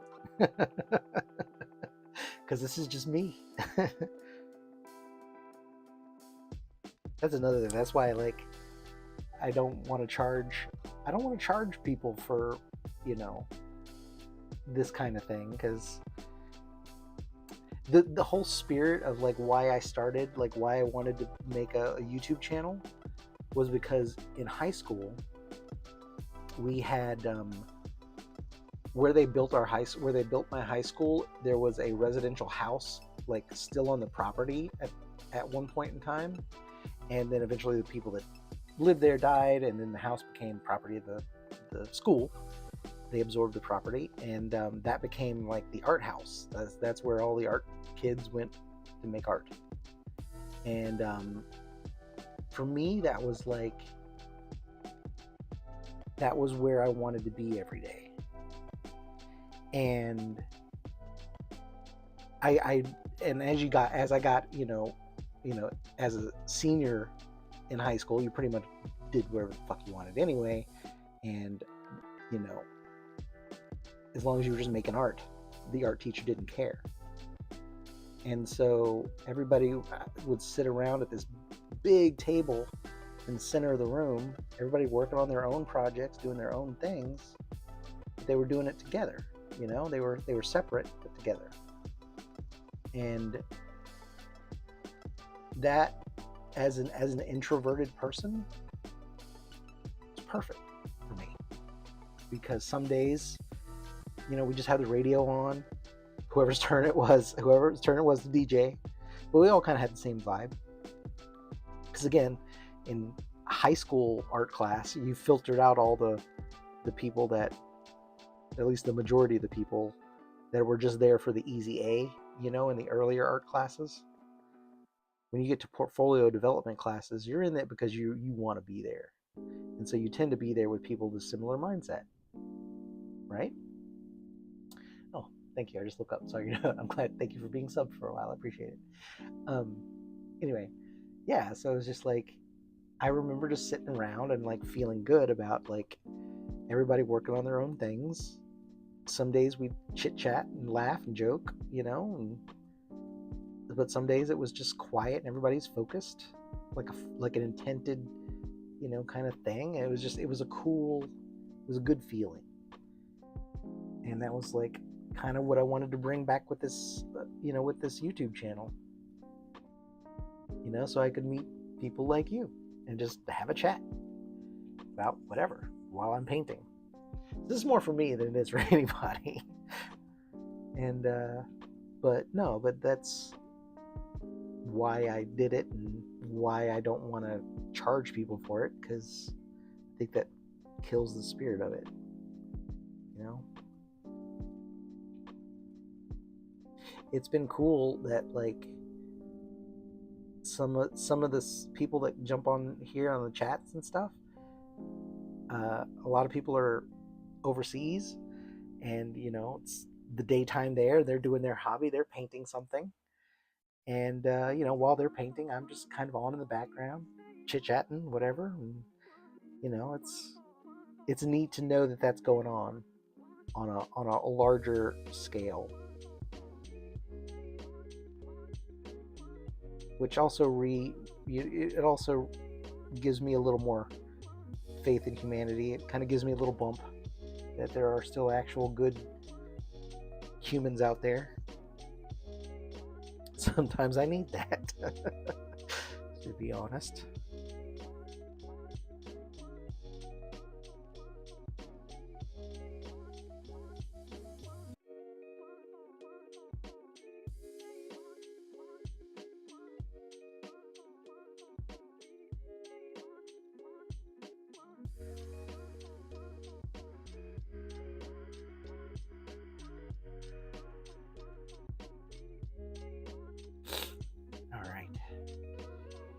because this is just me. That's another thing. That's why I don't want to charge. I don't want to charge people for, this kind of thing, because the whole spirit of why I started, why I wanted to make a YouTube channel, was because in high school we had where they built my high school, there was a residential house still on the property at one point in time, and then eventually the people that lived there died, and then the house became property of the school. They absorbed the property, and that became the art house. That's where all the art kids went to make art. And for me, that was where I wanted to be every day. And as I got as a senior in high school, you pretty much did whatever the fuck you wanted anyway, and as long as you were just making art, the art teacher didn't care. And so everybody would sit around at this big table in the center of the room, everybody working on their own projects, doing their own things, but they were doing it together. They were separate but together. And that, as an introverted person, it's perfect for me, because some days, we just had the radio on, whoever's turn it was to DJ, but we all kind of had the same vibe. Because again, in high school art class, you filtered out all the people that, at least the majority of the people, that were just there for the easy A, in the earlier art classes. When you get to portfolio development classes, you're in it because you want to be there. And so you tend to be there with people with similar mindset, right? Oh, thank you. I just looked up. So I'm glad. Thank you for being subbed for a while. I appreciate it. Anyway, yeah. So it was just I remember just sitting around and feeling good about everybody working on their own things. Some days we'd chit chat and laugh and joke, but some days it was just quiet and everybody's focused, like an intended, kind of thing. And it was a good feeling. And that was kind of what I wanted to bring back with this, with this YouTube channel, so I could meet people like you and just have a chat about whatever while I'm painting. This is more for me than it is for anybody. And, but that's why I did it, and why I don't want to charge people for it, because I think that kills the spirit of it. It's been cool that some of the people that jump on here on the chats and stuff, a lot of people are overseas, and it's the daytime there. They're doing their hobby. They're painting something. And, while they're painting, I'm just kind of on in the background, chit-chatting, whatever. And, it's neat to know that that's going on a larger scale. Which also it also gives me a little more faith in humanity. It kind of gives me a little bump that there are still actual good humans out there. Sometimes I need that, to be honest.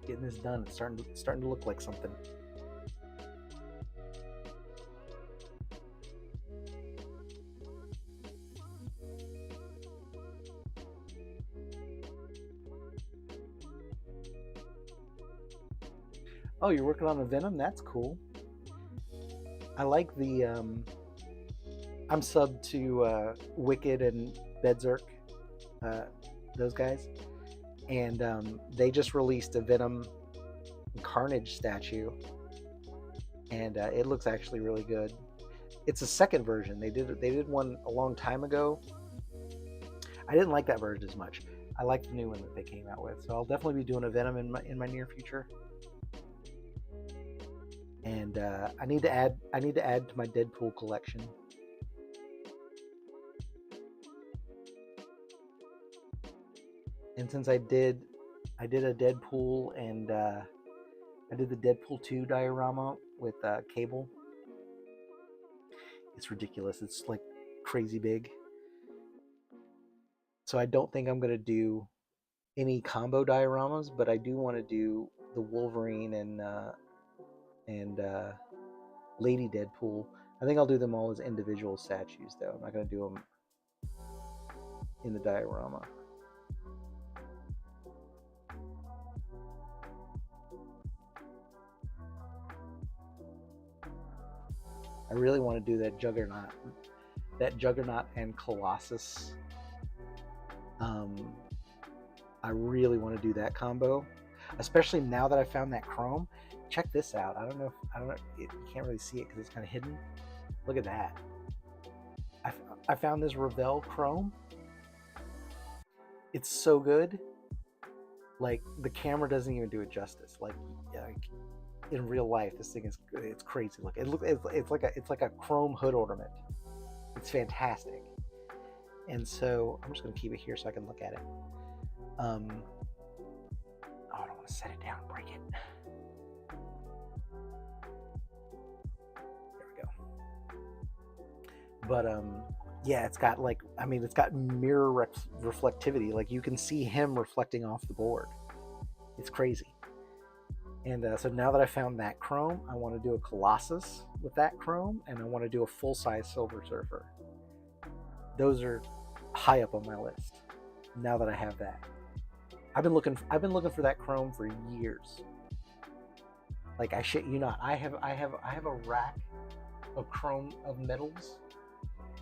Getting this done. It's starting to look like something. Oh, you're working on a Venom? That's cool. I like the I'm subbed to Wicked and Berserk. those guys, and they just released a Venom Carnage statue, and it looks actually really good. It's a second version. They did one a long time ago. I didn't like that version as much. I like the new one that they came out with. So I'll definitely be doing a Venom in my near future. And I need to add to my Deadpool collection. And since I did a Deadpool, and I did the Deadpool 2 diorama with Cable. It's ridiculous. It's like crazy big. So I don't think I'm going to do any combo dioramas, but I do want to do the Wolverine and Lady Deadpool. I think I'll do them all as individual statues, though. I'm not going to do them in the diorama. I really want to do that Juggernaut and Colossus. I really want to do that combo, especially now that I found that chrome. Check this out. I don't know. You can't really see it because it's kind of hidden. Look at that. I found this Revell chrome. It's so good. Like, the camera doesn't even do it justice. Like in real life, this thing it's crazy. Look, it's like a chrome hood ornament. It's fantastic. And so I'm just gonna keep it here so I can look at it. I don't want to set it down and break it. There we go. But yeah, it's got it's got mirror reflectivity. Like, you can see him reflecting off the board. It's crazy. And so now that I found that chrome, I want to do a Colossus with that chrome, and I want to do a full-size Silver Surfer. Those are high up on my list. Now that I have that, I've been looking for that chrome for years. Like, I shit you not, I have a rack of chrome, of medals,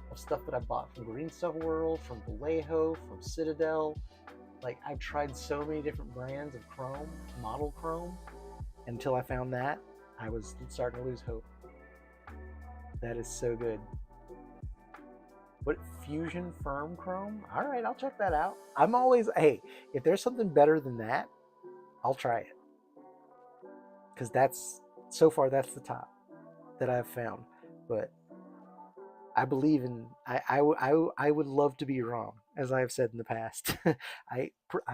of stuff that I bought from Green Stuff World, from Vallejo, from Citadel. Like, I've tried so many different brands of chrome, model chrome. Until I found that, I was starting to lose hope. That is so good. What, Fusion Firm Chrome? All right, I'll check that out. I'm always, hey, if there's something better than that, I'll try it. Because so far, that's the top that I've found. But I believe in, I would love to be wrong, as I have said in the past.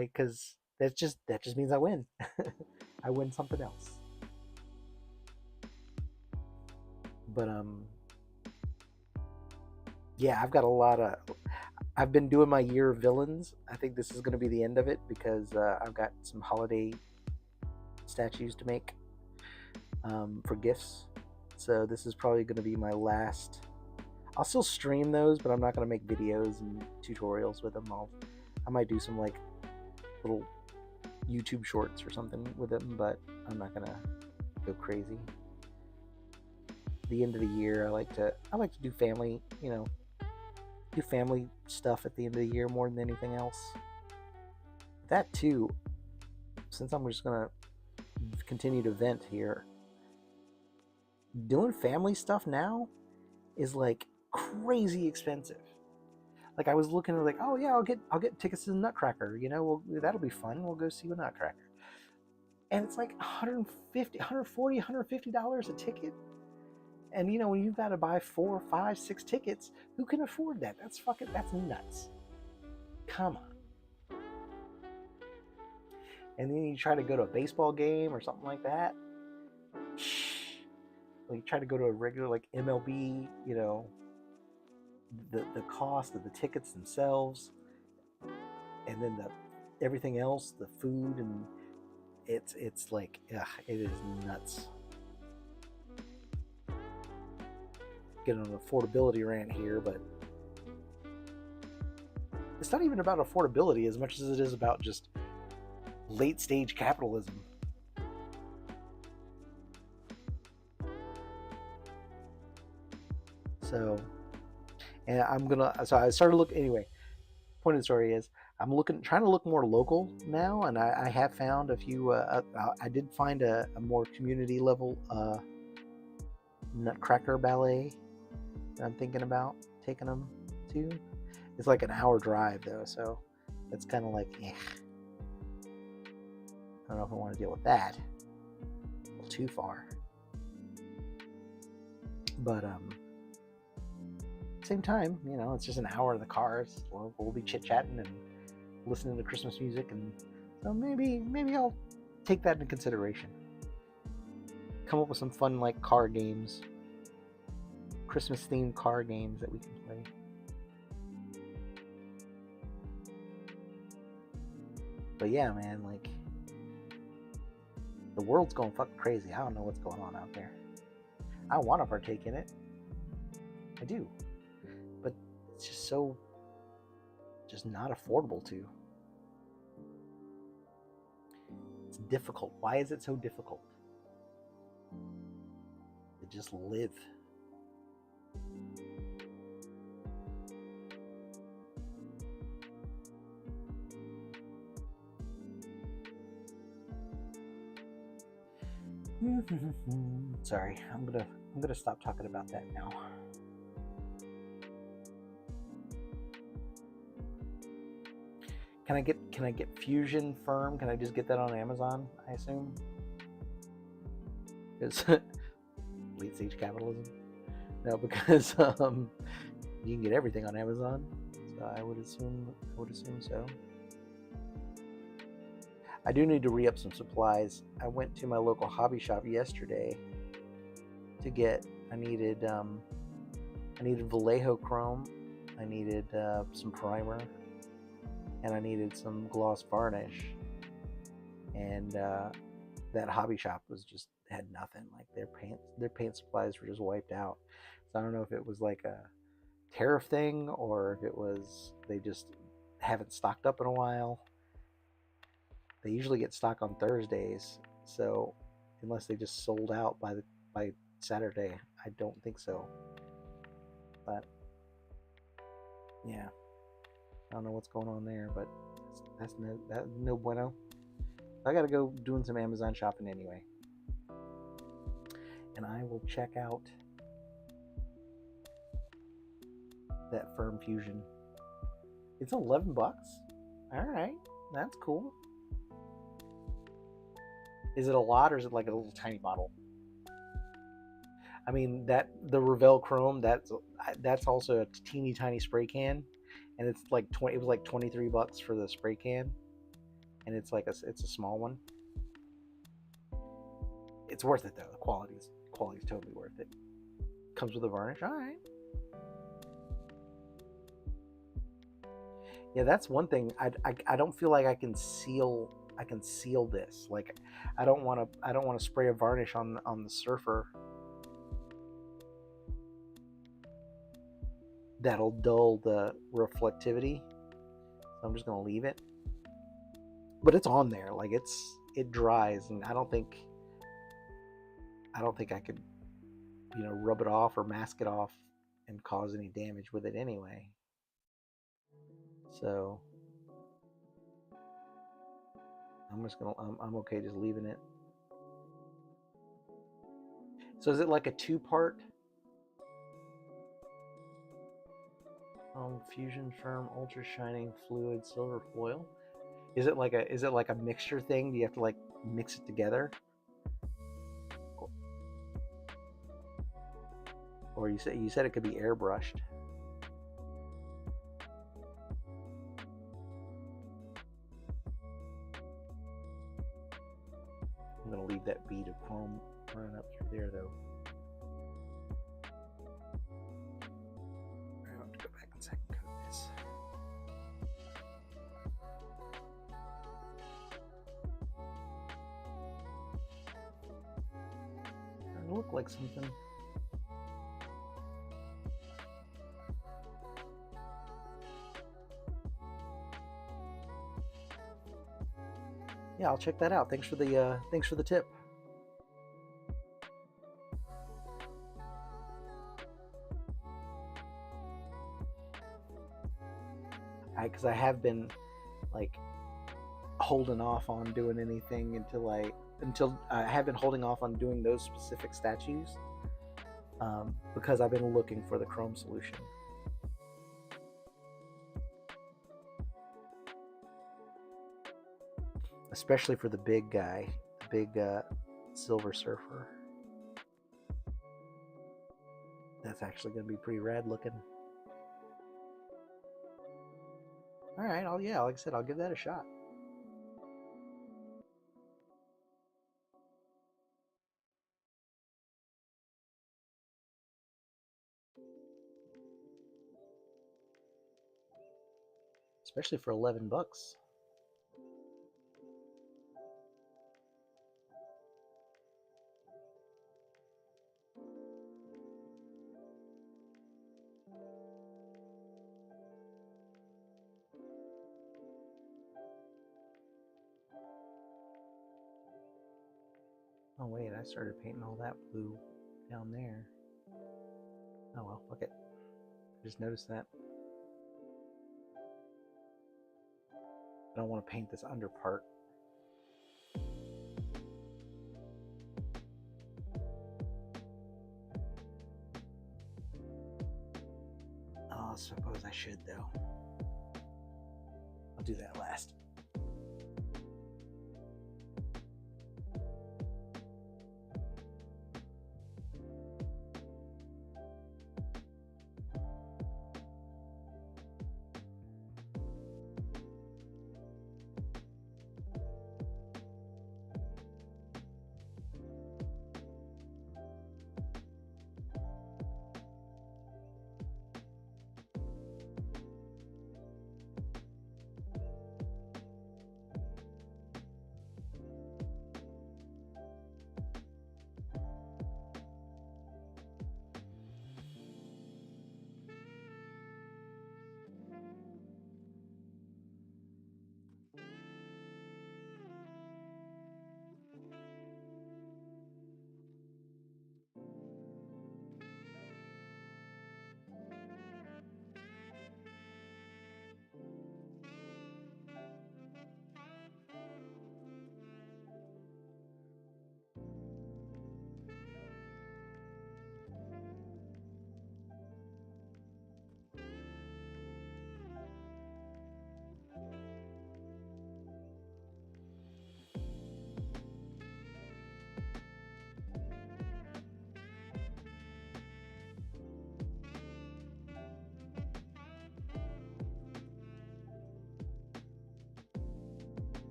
Because that just means I win. I win something else. But yeah, I've been doing my year of villains. I think this is going to be the end of it, because I've got some holiday statues to make for gifts. So this is probably going to be my last. I'll still stream those, but I'm not going to make videos and tutorials with them. I might do some like little YouTube shorts or something with them, but I'm not gonna go crazy. The end of the year, I like to do family, do family stuff at the end of the year more than anything else. That too, since I'm just gonna continue to vent here, doing family stuff now is like crazy expensive. Like, I was looking at, like, oh yeah, I'll get tickets to the Nutcracker. That'll be fun. We'll go see the Nutcracker. And it's like $140, $150 a ticket. And when you've got to buy 4, 5, 6 tickets, who can afford that? That's nuts. Come on. And then you try to go to a baseball game or something like that. Like, you try to go to a regular, like, MLB, the cost of the tickets themselves, and then everything else, the food, and it's like, ugh, it is nuts. Get an affordability rant here, but it's not even about affordability as much as it is about just late stage capitalism. So, and I started looking, anyway, point of the story is, trying to look more local now, and I have found a few. I did find a more community level Nutcracker ballet that I'm thinking about taking them to. It's like an hour drive though, so it's kind of like, I don't know if I want to deal with that. A little too far. But same time, it's just an hour in the car. We'll be chit-chatting and listening to Christmas music, and so maybe I'll take that into consideration. Come up with some fun like car games, Christmas themed car games that we can play. But yeah, man, like the world's going fucking crazy. I don't know what's going on out there. I want to partake in it. I do. But it's just not affordable to. It's difficult. Why is it so difficult to just live? Sorry, I'm gonna stop talking about that now. Can I get Fusion Firm? Can I just get that on Amazon, I assume? Because late stage capitalism? No, because you can get everything on Amazon. So I would assume so. I do need to re-up some supplies. I went to my local hobby shop yesterday to get. I needed Vallejo chrome. I needed some primer, and I needed some gloss varnish. And that hobby shop had nothing. Like their paint supplies were just wiped out. So I don't know if it was like a tariff thing or if it was they just haven't stocked up in a while. They usually get stock on Thursdays, so unless they just sold out by Saturday, I don't think so. But yeah, I don't know what's going on there, but that's no bueno. I gotta go doing some Amazon shopping anyway, and I will check out that Firm Fusion. It's $11. All right, that's cool. Is it a lot, or is it like a little tiny bottle? I mean, the Revell Chrome, that's also a teeny tiny spray can, and it's like it was like $23 for the spray can, and it's a small one. It's worth it though. The quality's totally worth it. Comes with a varnish. All right. Yeah, that's one thing. I don't feel like I can seal this. Like I don't want to spray a varnish on the Surfer. That'll dull the reflectivity. So I'm just gonna leave it. But it's on there. Like it dries, and I don't think I could rub it off or mask it off and cause any damage with it anyway. So I'm okay just leaving it. So is it like a two-part Fusion Firm Ultra Shining Fluid Silver Foil? Is it like a mixture thing? Do you have to like mix it together? Or you said it could be airbrushed. I'm gonna leave that bead of chrome running up through there though. I have to go back and second coat this. It looked like something. Yeah, I'll check that out. Thanks for the tip. Because I have been like holding off on doing anything until I have been holding off on doing those specific statues because I've been looking for the chrome solution. Especially for the big guy, the big Silver Surfer. That's actually going to be pretty rad looking. All right, like I said, I'll give that a shot. Especially for $11. Oh wait, I started painting all that blue down there. Oh well, fuck it. Just noticed that. I don't want to paint this under part. Oh, I suppose I should though. I'll do that last.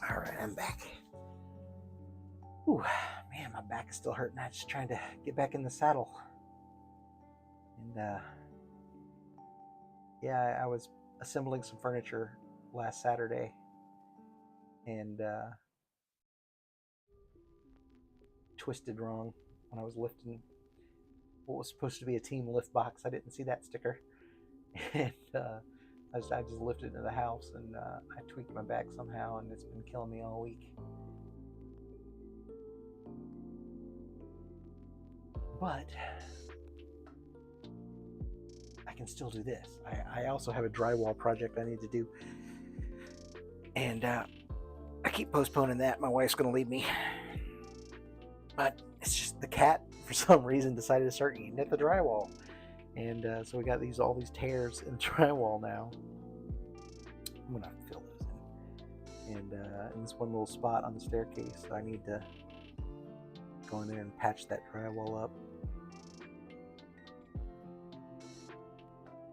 All right, I'm back. Ooh, man, my back is still hurting. I'm just trying to get back in the saddle. And yeah, I was assembling some furniture last Saturday, and twisted wrong when I was lifting what was supposed to be a team lift box. I didn't see that sticker, and I just lifted it into the house, and I tweaked my back somehow, and it's been killing me all week. But I can still do this. I also have a drywall project I need to do, and I keep postponing that. My wife's going to leave me, but it's just the cat for some reason decided to start eating at the drywall, and so we got all these tears in the drywall now. I'm gonna have to fill those in, and in this one little spot on the staircase, I need to go in there and patch that drywall up.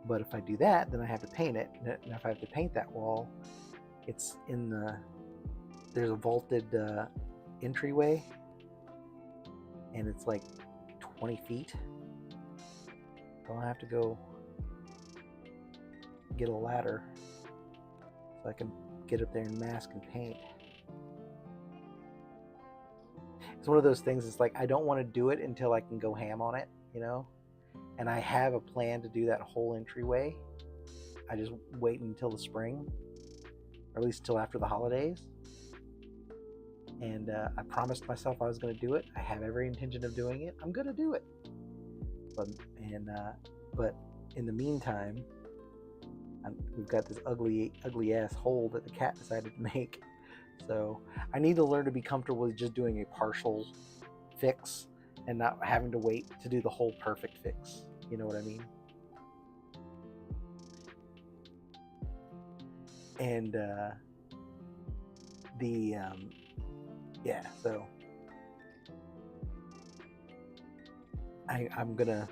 But if I do that, then I have to paint it, and if I have to paint that wall, it's in there's a vaulted entryway, and it's like 20 feet. So I'll have to go get a ladder so I can get up there and mask and paint. It's one of those things, it's like I don't want to do it until I can go ham on it, you know? And I have a plan to do that whole entryway. I just wait until the spring, or at least until after the holidays. And I promised myself I was going to do it. I have every intention of doing it. I'm going to do it. But in the meantime, we've got this ugly ass hole that the cat decided to make. So I need to learn to be comfortable with just doing a partial fix and not having to wait to do the whole perfect fix. You know what I mean? And yeah, so I'm gonna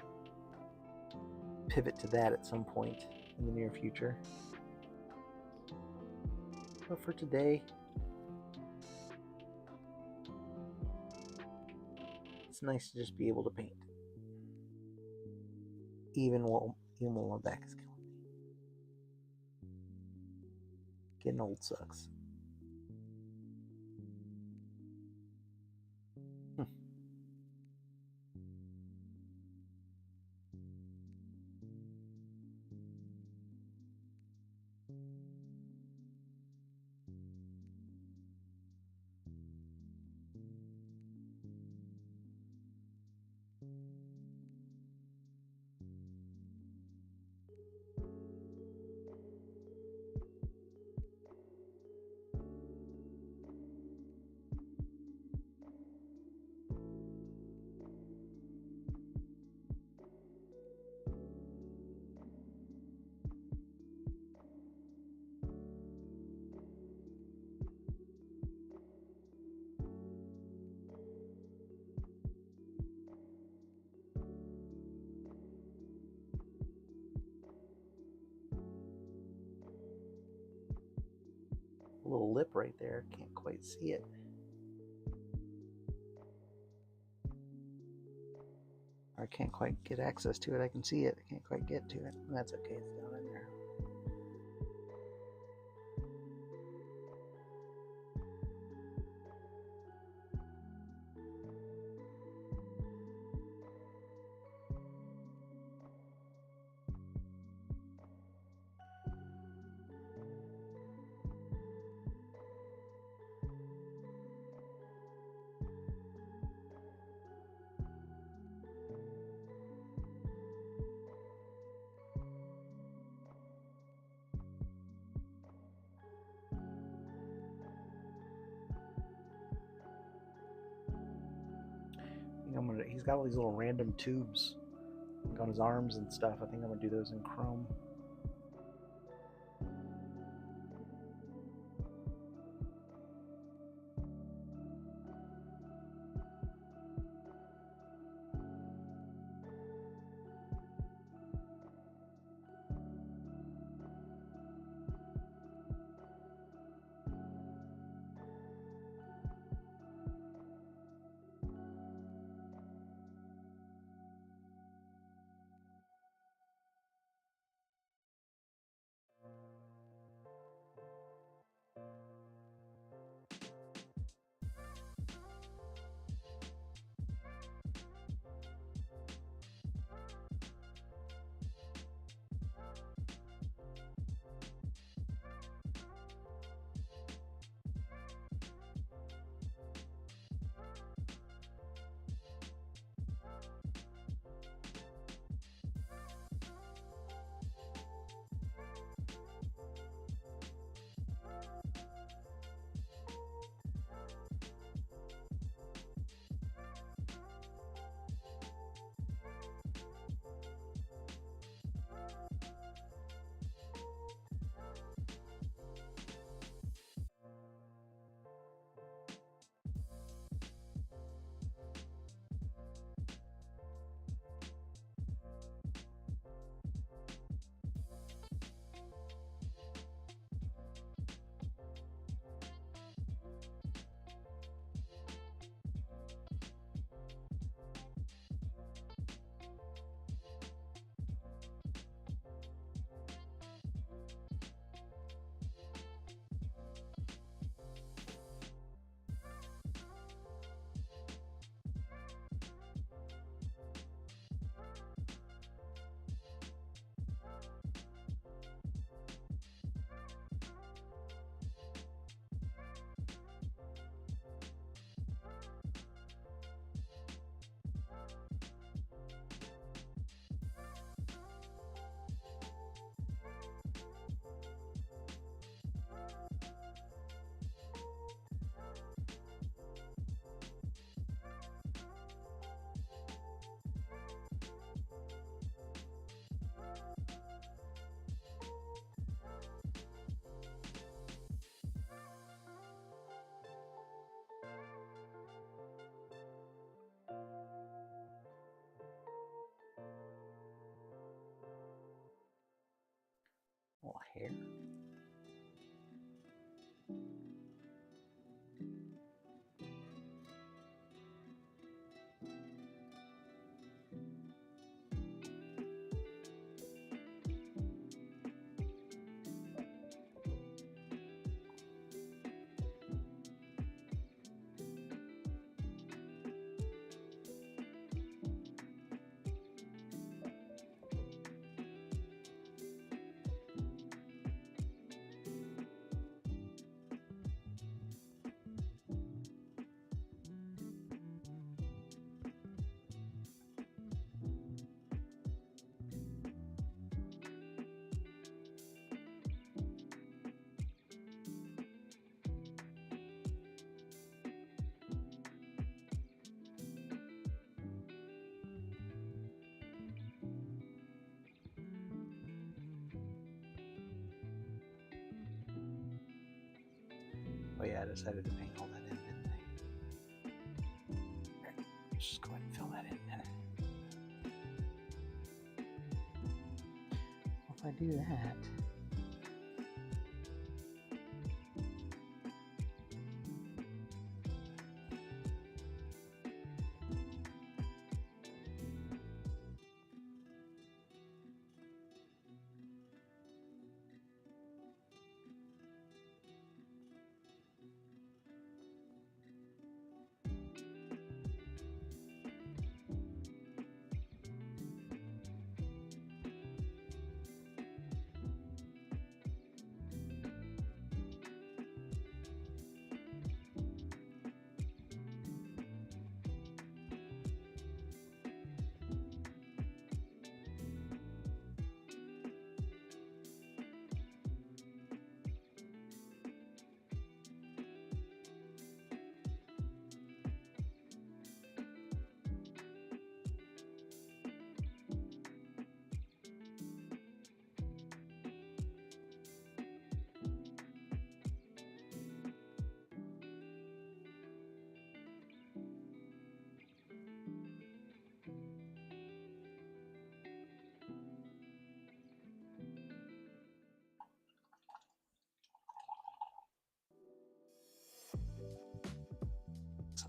pivot to that at some point in the near future. But for today, it's nice to just be able to paint, even while my back is killing me. Getting old sucks. A little lip right there, can't quite see it. I can't quite get access to it. I can see it, I can't quite get to it. That's okay, it's down in there. He's got all these little random tubes on his arms and stuff. I think I'm gonna do those in chrome. hair. Oh yeah, I decided to paint all that in, didn't I? Alright, let's just go ahead and fill that in then. Well, if I do that,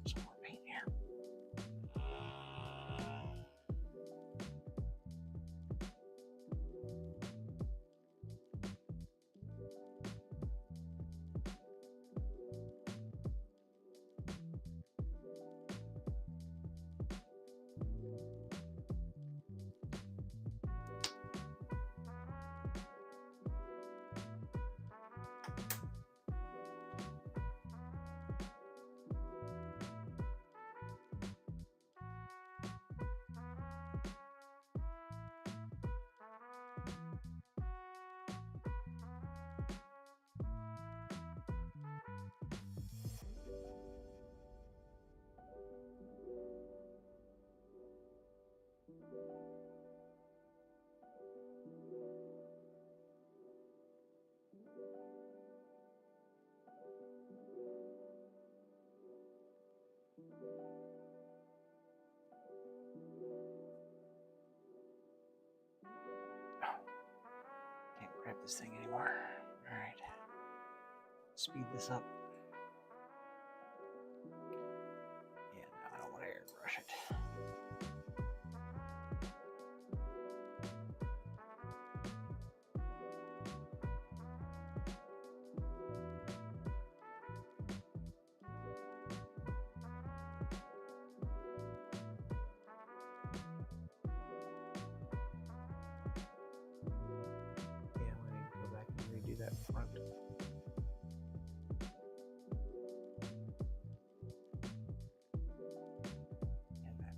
some more paint here. Can't grab this thing anymore. Alright. Speed this up. Yeah, no, I don't want to airbrush it. Yeah, I'm going to go back and redo that front. And that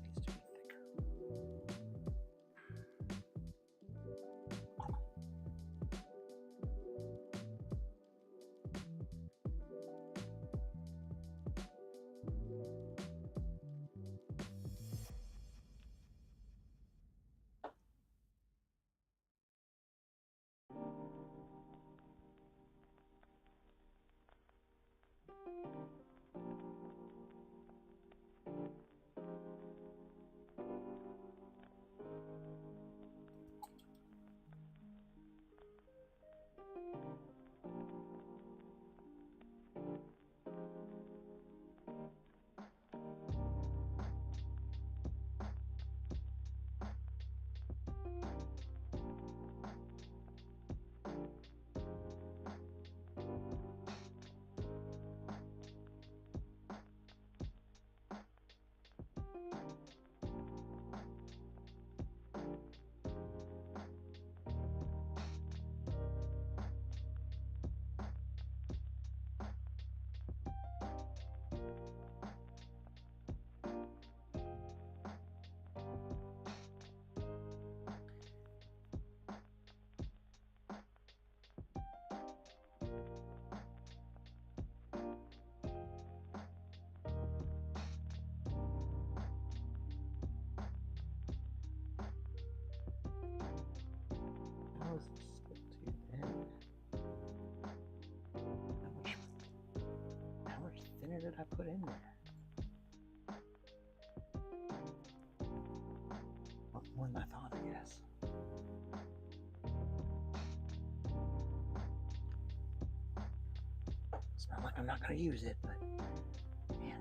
did I put in there? More than I thought, I guess. It's not like I'm not going to use it, but man.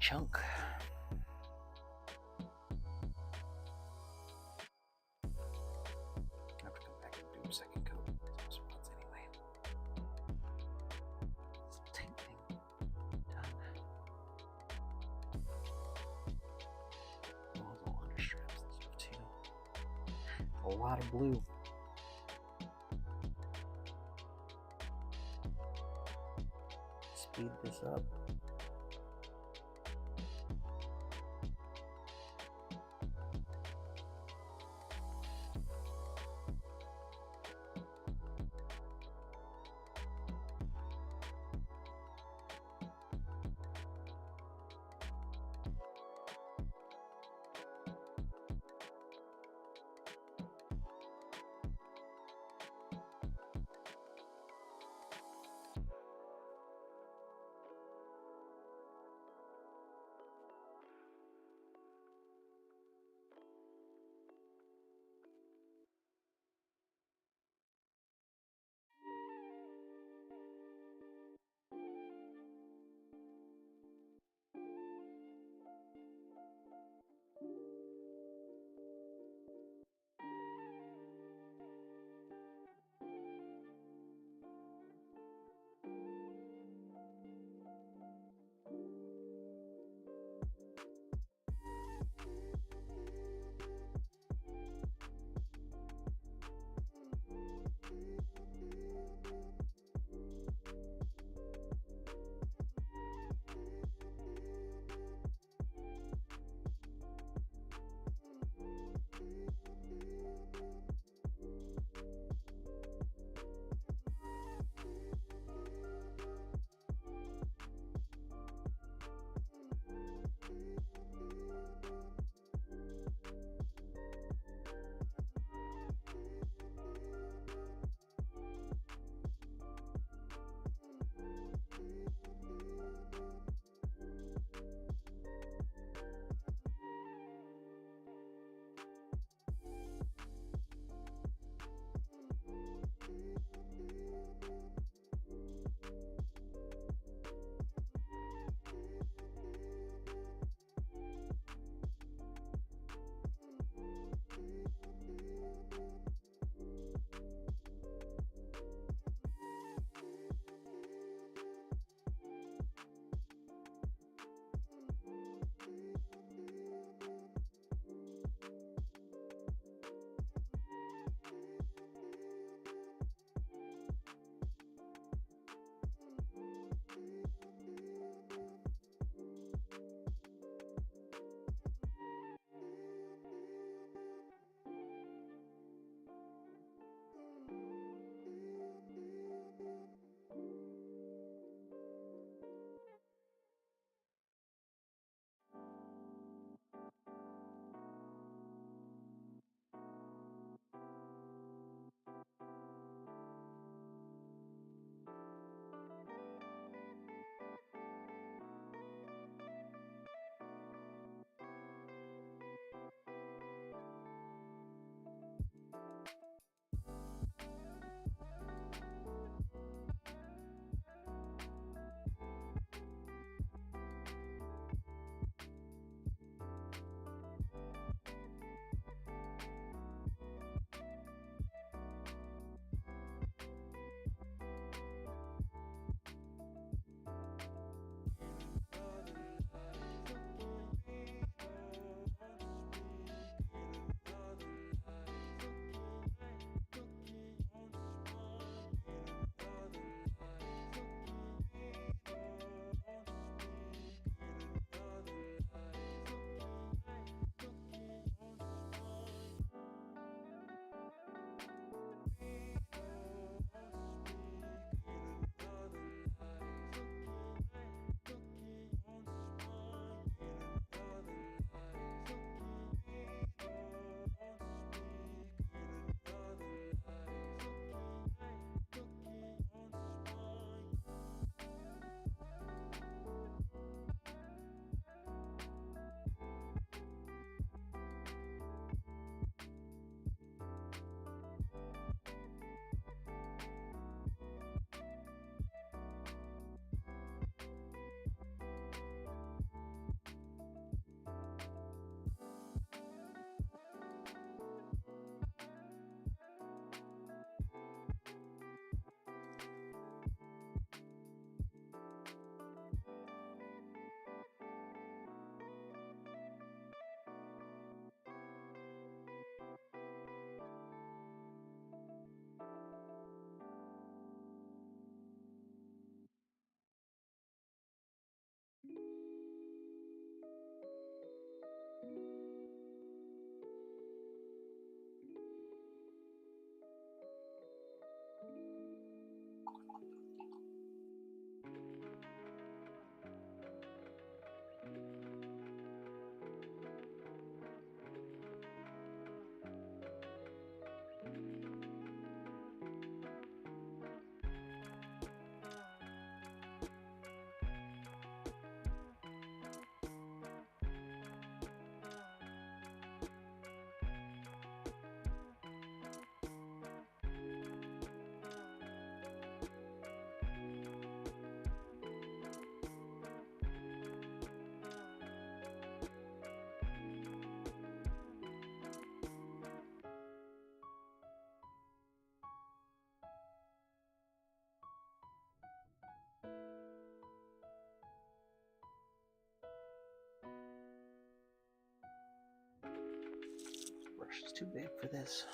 chunk. I have to come back and do a second coat. Some spots anyway. This tank thing done. All the under straps and stuff too. A lot of blue. Speed this up. too big for this.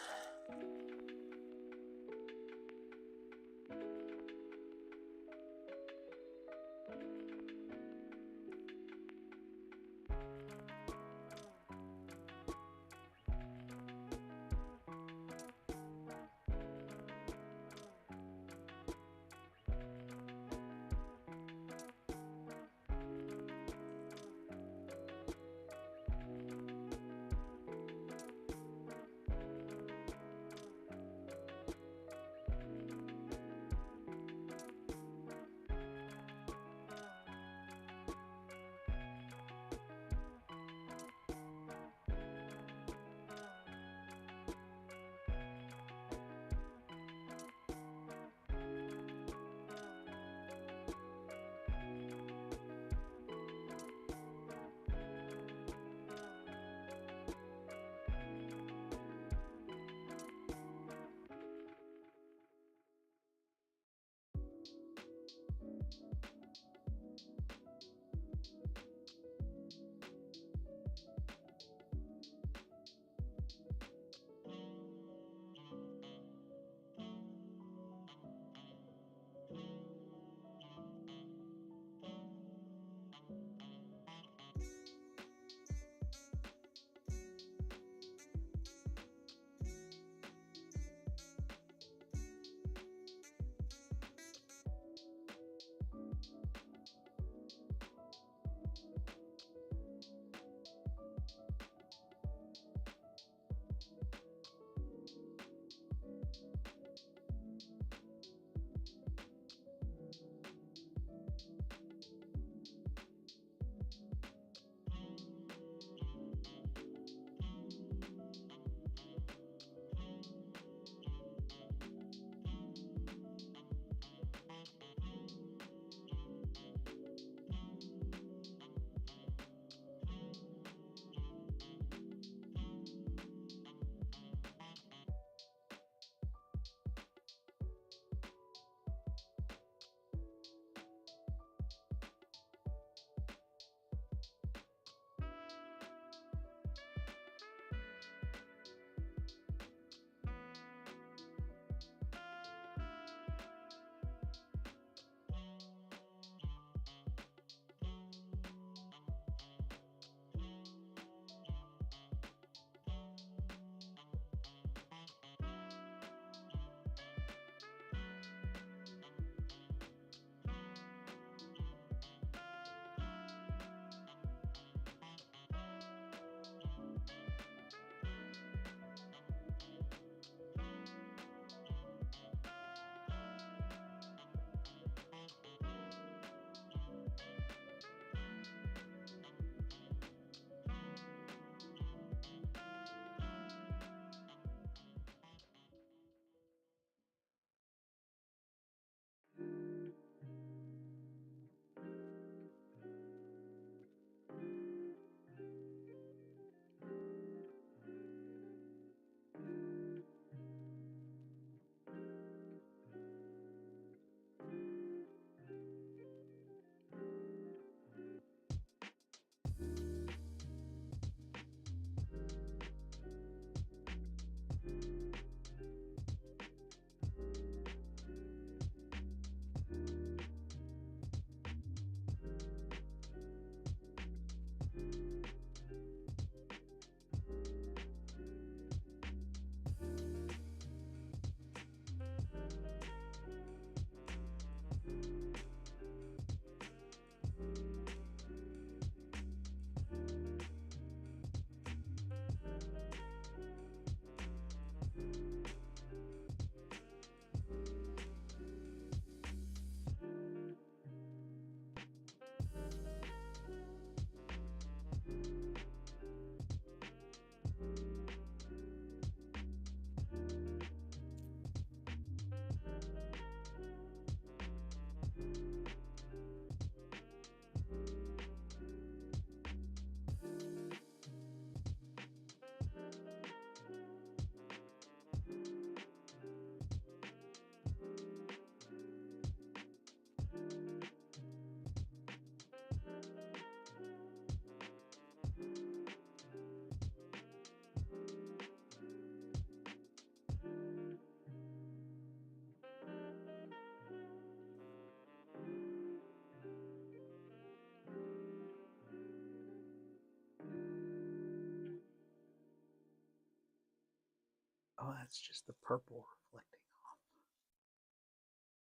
that's just the purple reflecting off.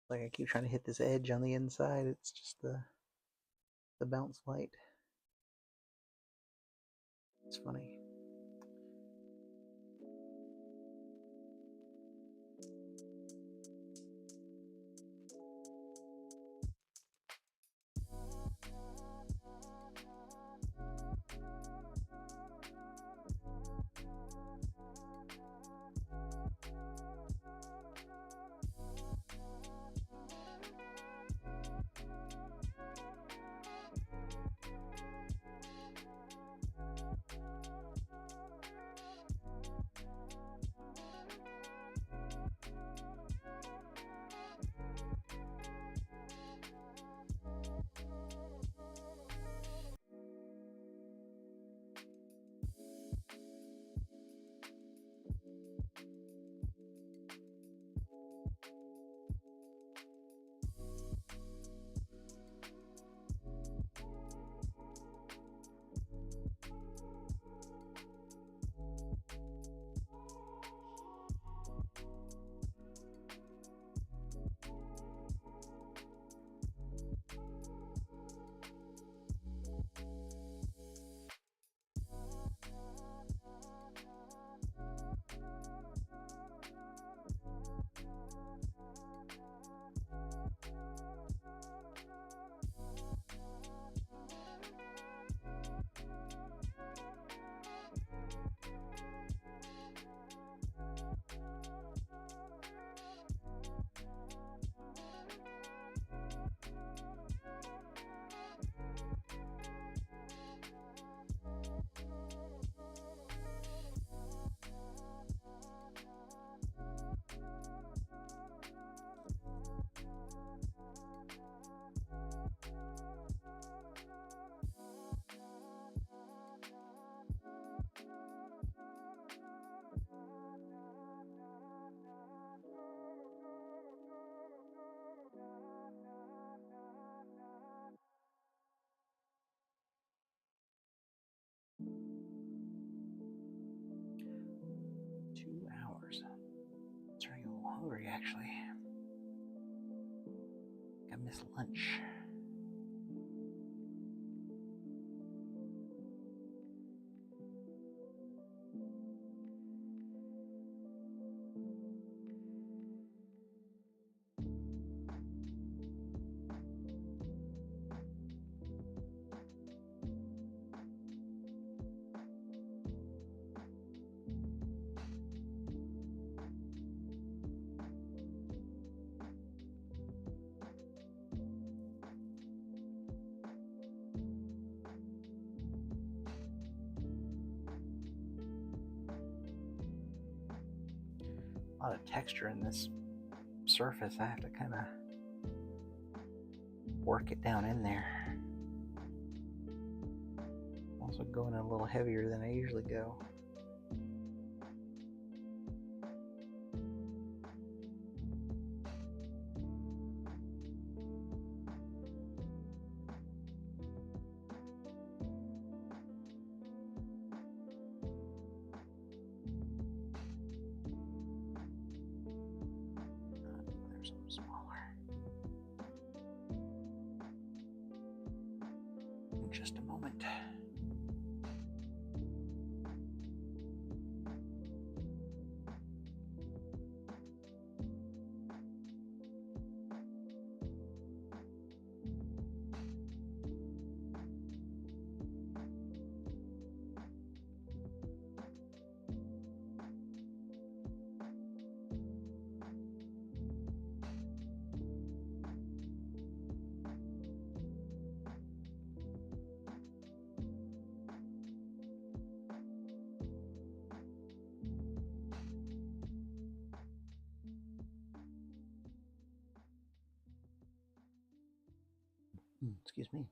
Like I keep trying to hit this edge on the inside, it's just the bounce light. It's funny. Starting a little hungry, actually. I miss lunch. A lot of texture in this surface. I have to kind of work it down in there. Also going a little heavier than I usually go. Just a moment. Excuse me.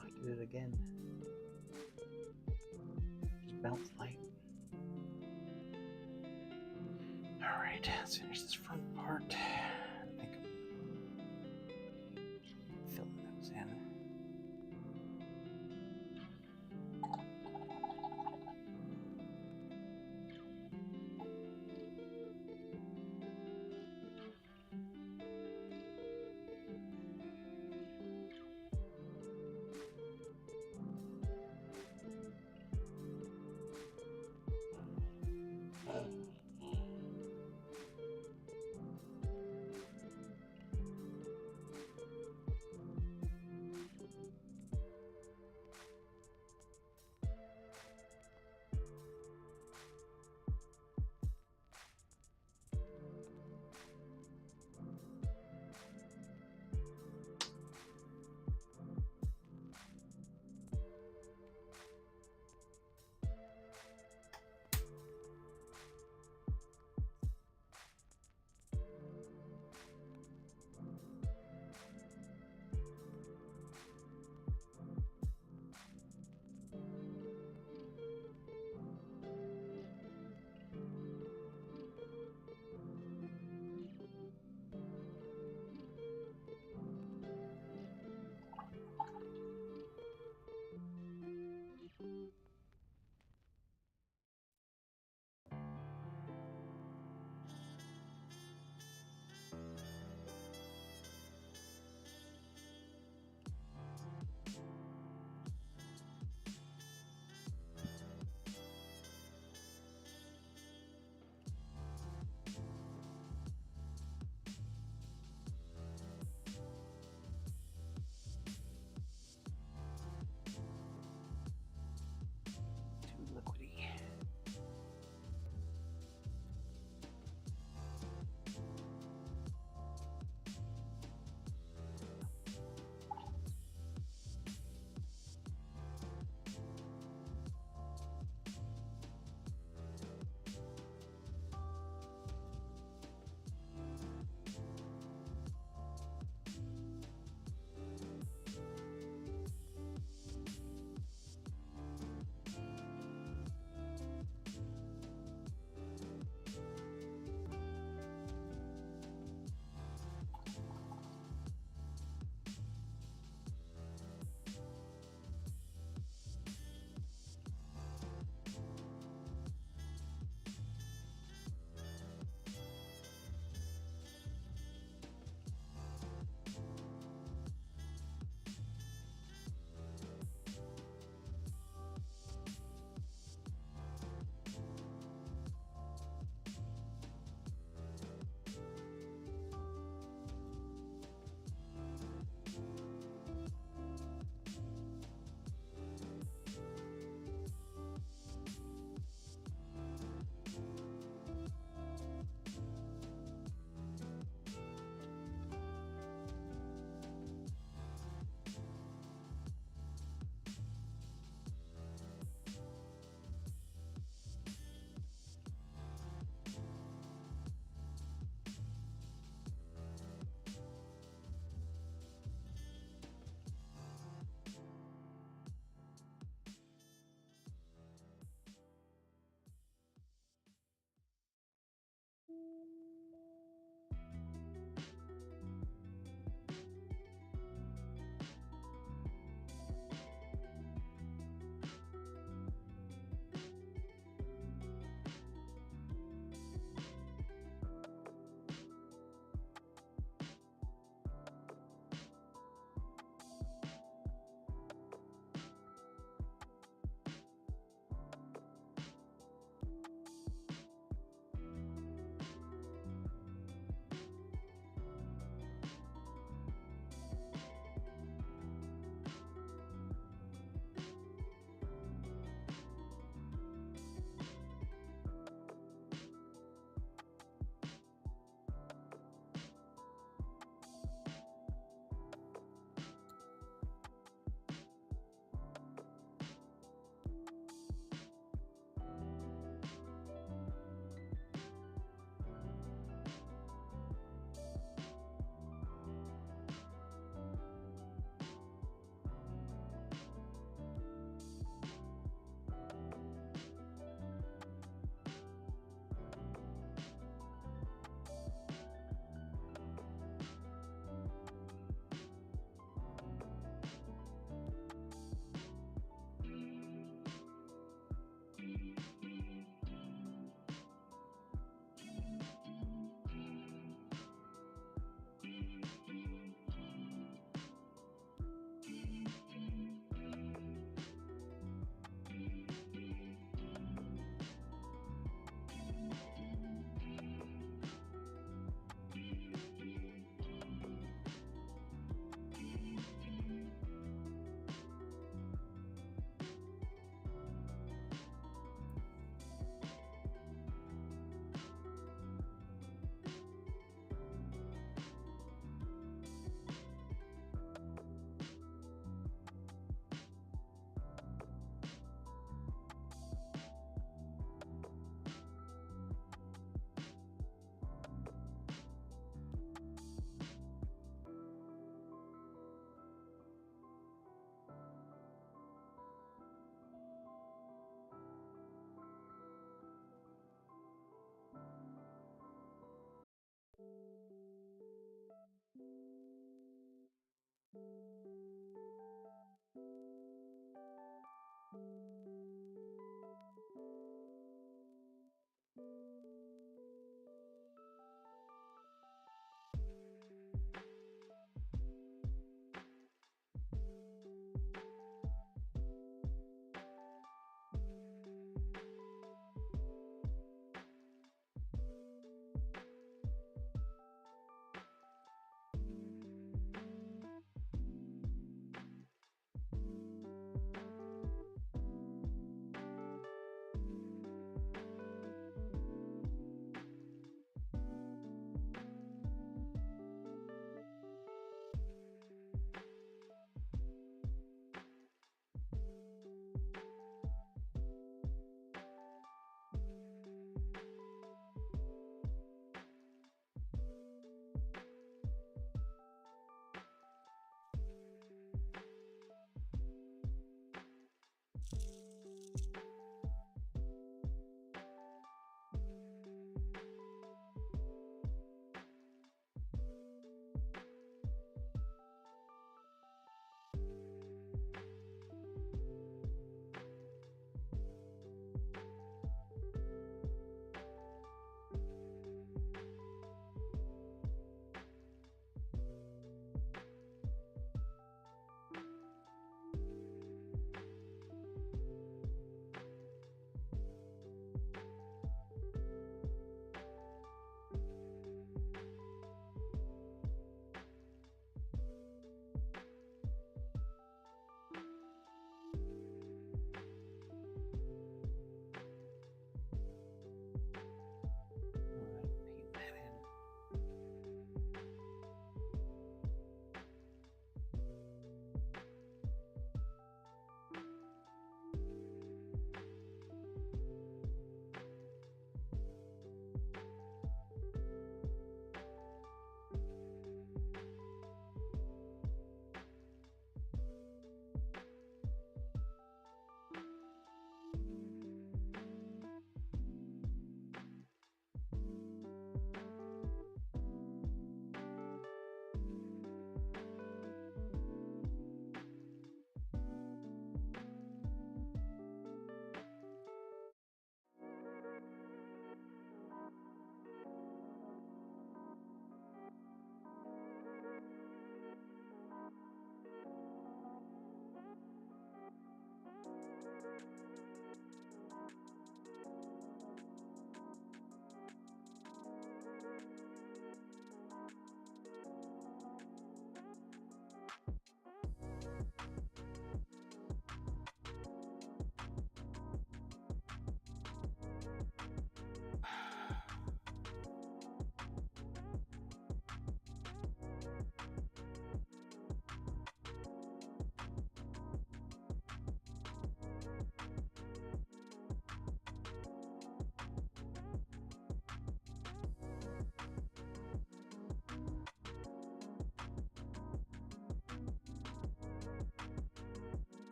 Oh, I did it again. Just bounce light. Alright, let's finish this front part. I think I'm filling those in.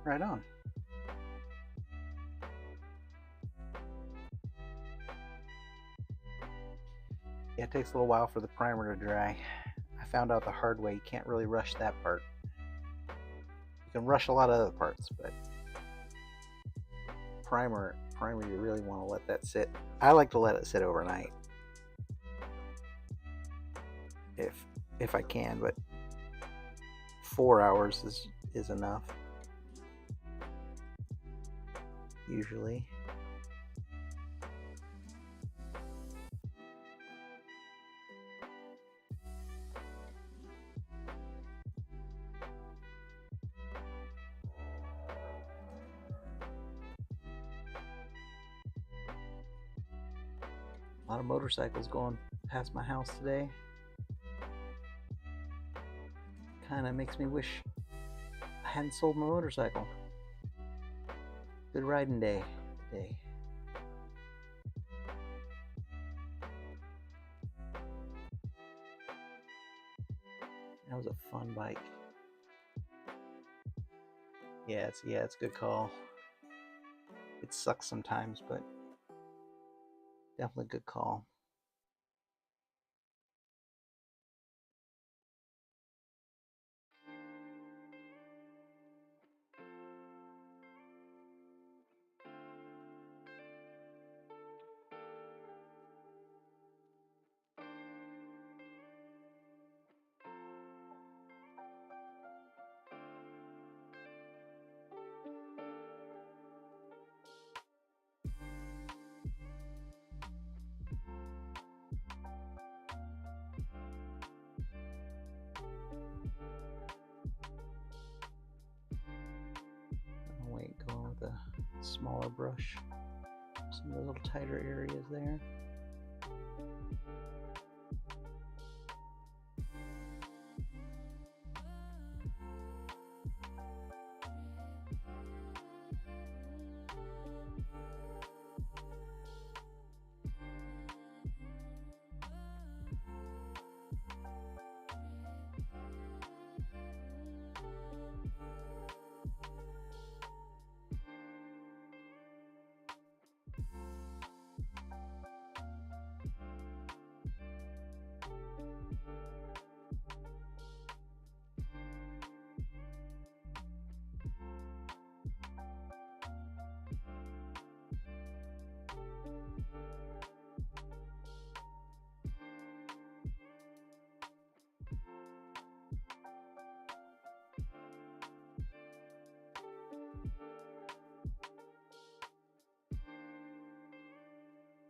Right on. Yeah, it takes a little while for the primer to dry. I found out the hard way, you can't really rush that part. You can rush a lot of other parts, but primer you really want to let that sit. I like to let it sit overnight if I can, but 4 hours is enough usually. A lot of motorcycles going past my house today. Kind of makes me wish I hadn't sold my motorcycle. Good riding day today. That was a fun bike. Yeah, it's a good call. It sucks sometimes, but definitely a good call. Wait, going with a smaller brush. Some of the little tighter areas there.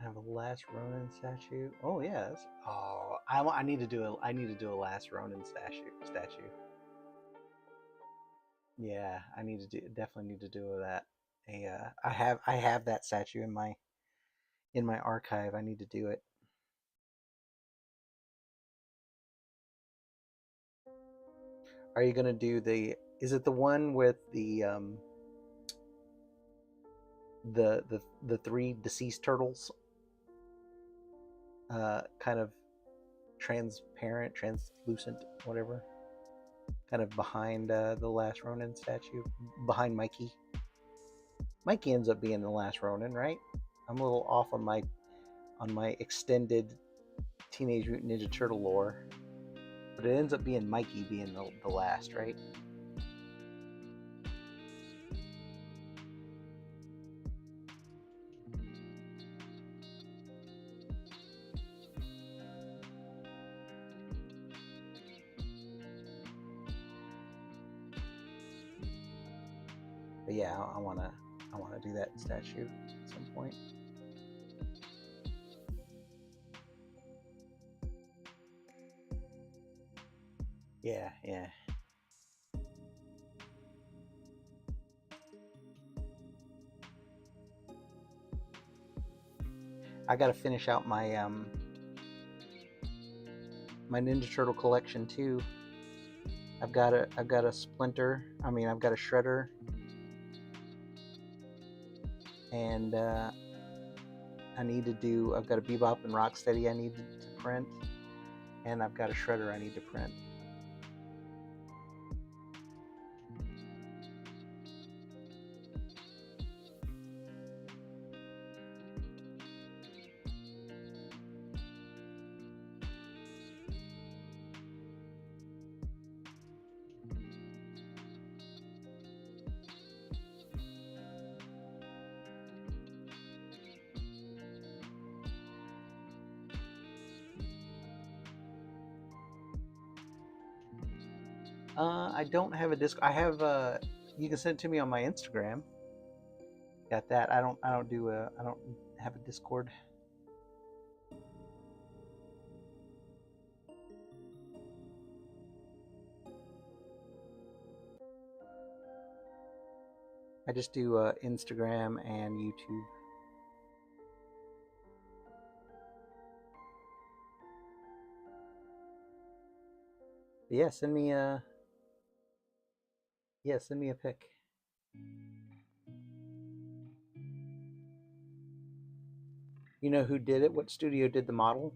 Have a Last Ronin statue. Oh yeah. I need to do a Last Ronin statue. Yeah, definitely need to do that. I have that statue in my archive. I need to do it. Are you gonna do is it the one with the three deceased turtles? Kind of transparent, translucent, whatever. Kind of behind the Last Ronin statue, behind Mikey. Mikey ends up being the Last Ronin, right? I'm a little off on my extended Teenage Mutant Ninja Turtle lore, but it ends up being Mikey being the last, right? But yeah, I wanna do that statue at some point. Yeah. I gotta finish out my my Ninja Turtle collection too. I've got a splinter. I mean, I've got a shredder, and I've got a Bebop and Rocksteady I need to print, and I've got a shredder I need to print. I don't have a disc. I have you can send it to me on my Instagram. Got that. I don't have a Discord. I just do Instagram and YouTube. But yeah, send me a pic. You know who did it? What studio did the model?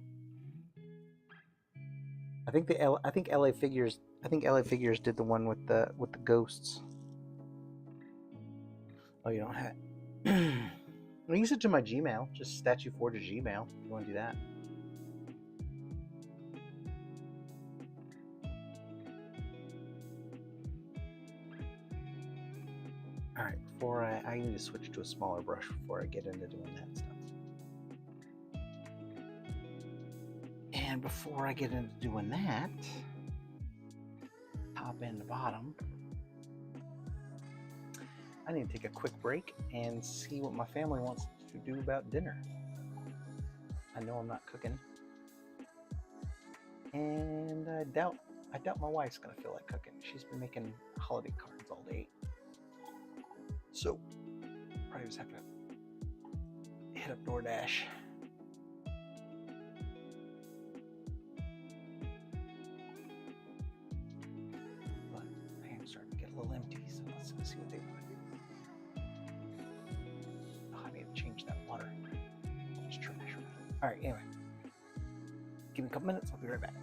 I think LA Figures. I think LA Figures did the one with the ghosts. Oh, you don't have. Well, use it to my Gmail. Just Statue Forge a Gmail. If you want to do that. All right. Before I need to switch to a smaller brush before I get into doing that stuff. And before I get into doing that, top and the bottom, I need to take a quick break and see what my family wants to do about dinner. I know I'm not cooking, and I doubt my wife's gonna feel like cooking. She's been making holiday cards all day, so probably just have to hit up DoorDash. But my hand's starting to get a little empty, so let's see what they want to do. Oh, I need to change that water. It's trash. All right, anyway, give me a couple minutes. I'll be right back.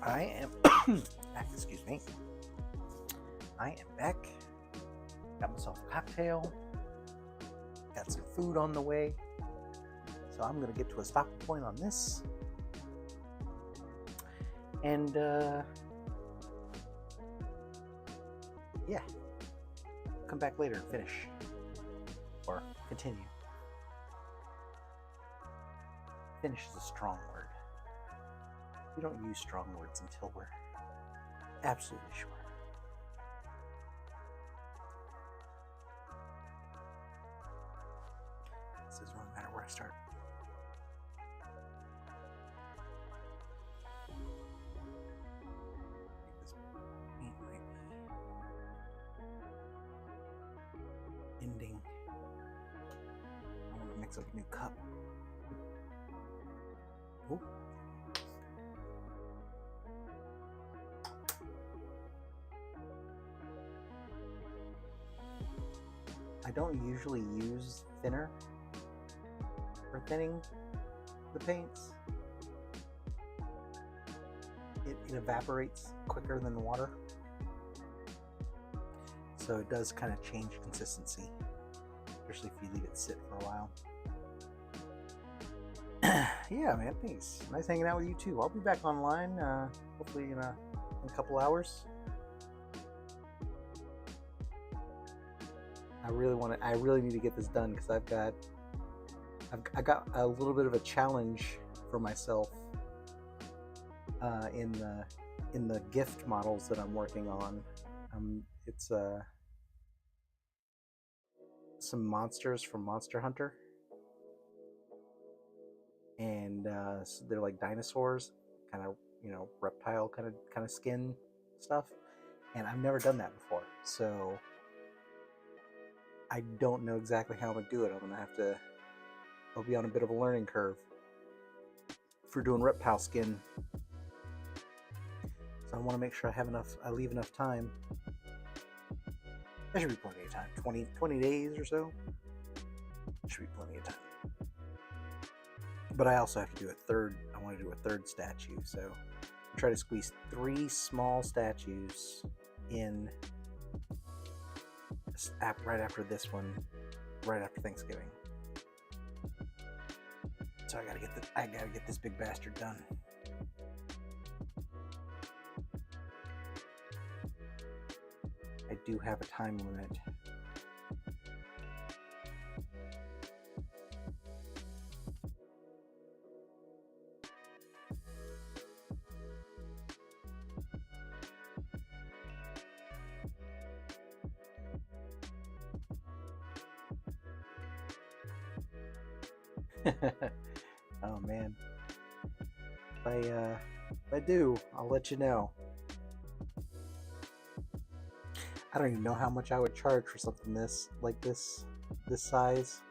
I am back, excuse me. I am back. Got myself a cocktail. Got some food on the way. So I'm going to get to a stopping point on this. And, yeah. Come back later and finish. Or continue. Finish is a strong word. We don't use strong words until we're absolutely sure. This doesn't really matter where I start. This paint might be ending. I want to mix up a new cup. Ooh. I don't usually use thinner for thinning the paints. It evaporates quicker than water, so it does kind of change consistency, especially if you leave it sit for a while. Yeah, man, thanks. Nice hanging out with you too. I'll be back online, hopefully in a couple hours. I really need to get this done because I got a little bit of a challenge for myself in the gift models that I'm working on. It's some monsters from Monster Hunter, and so they're like dinosaurs, kind of, reptile kind of skin stuff, and I've never done that before, so I don't know exactly how I'm gonna do it. I'll be on a bit of a learning curve for doing reptile skin. So I want to make sure I leave enough time. There should be plenty of time. 20 days or so. Should be plenty of time. But I also have to do I want to do a third statue. So I'm trying to squeeze 3 small statues in right after this one, right after Thanksgiving. So I gotta get this big bastard done. I do have a time limit. Oh man. If I do, I'll let you know. I don't even know how much I would charge for something this size.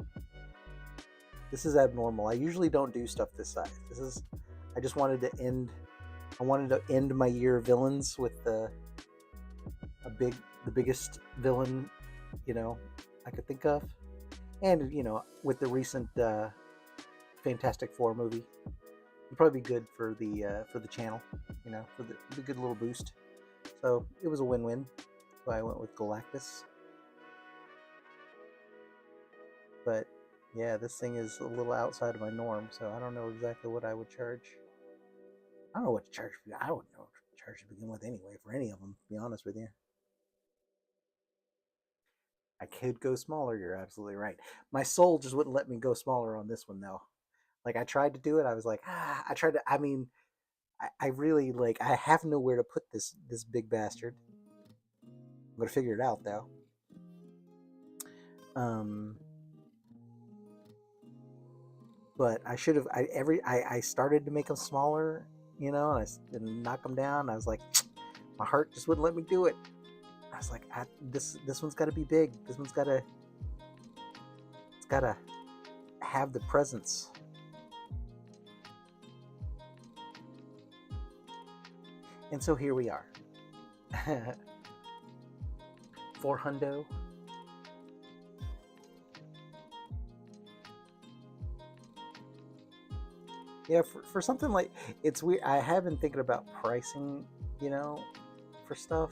This is abnormal. I usually don't do stuff this size. I just wanted to end my year of villains with the biggest villain, I could think of. And, with the recent Fantastic Four movie, it'd probably be good for the channel, for the good little boost. So it was a win-win. So I went with Galactus. But yeah, this thing is a little outside of my norm, so I don't know exactly what I would charge. I don't know what to charge. I don't know what to charge to begin with anyway, for any of them, to be honest with you. I could go smaller, you're absolutely right. My soul just wouldn't let me go smaller on this one, though. Like, I tried to do it, I was like, I really, I have nowhere to put this big bastard. I'm gonna figure it out, though. But I should have. I started to make them smaller, and I didn't knock them down. I was like, my heart just wouldn't let me do it. I was like, this one's got to be big. This one's got to have the presence. And so here we are. 400. Yeah, for something like, it's weird. I have been thinking about pricing, you know, for stuff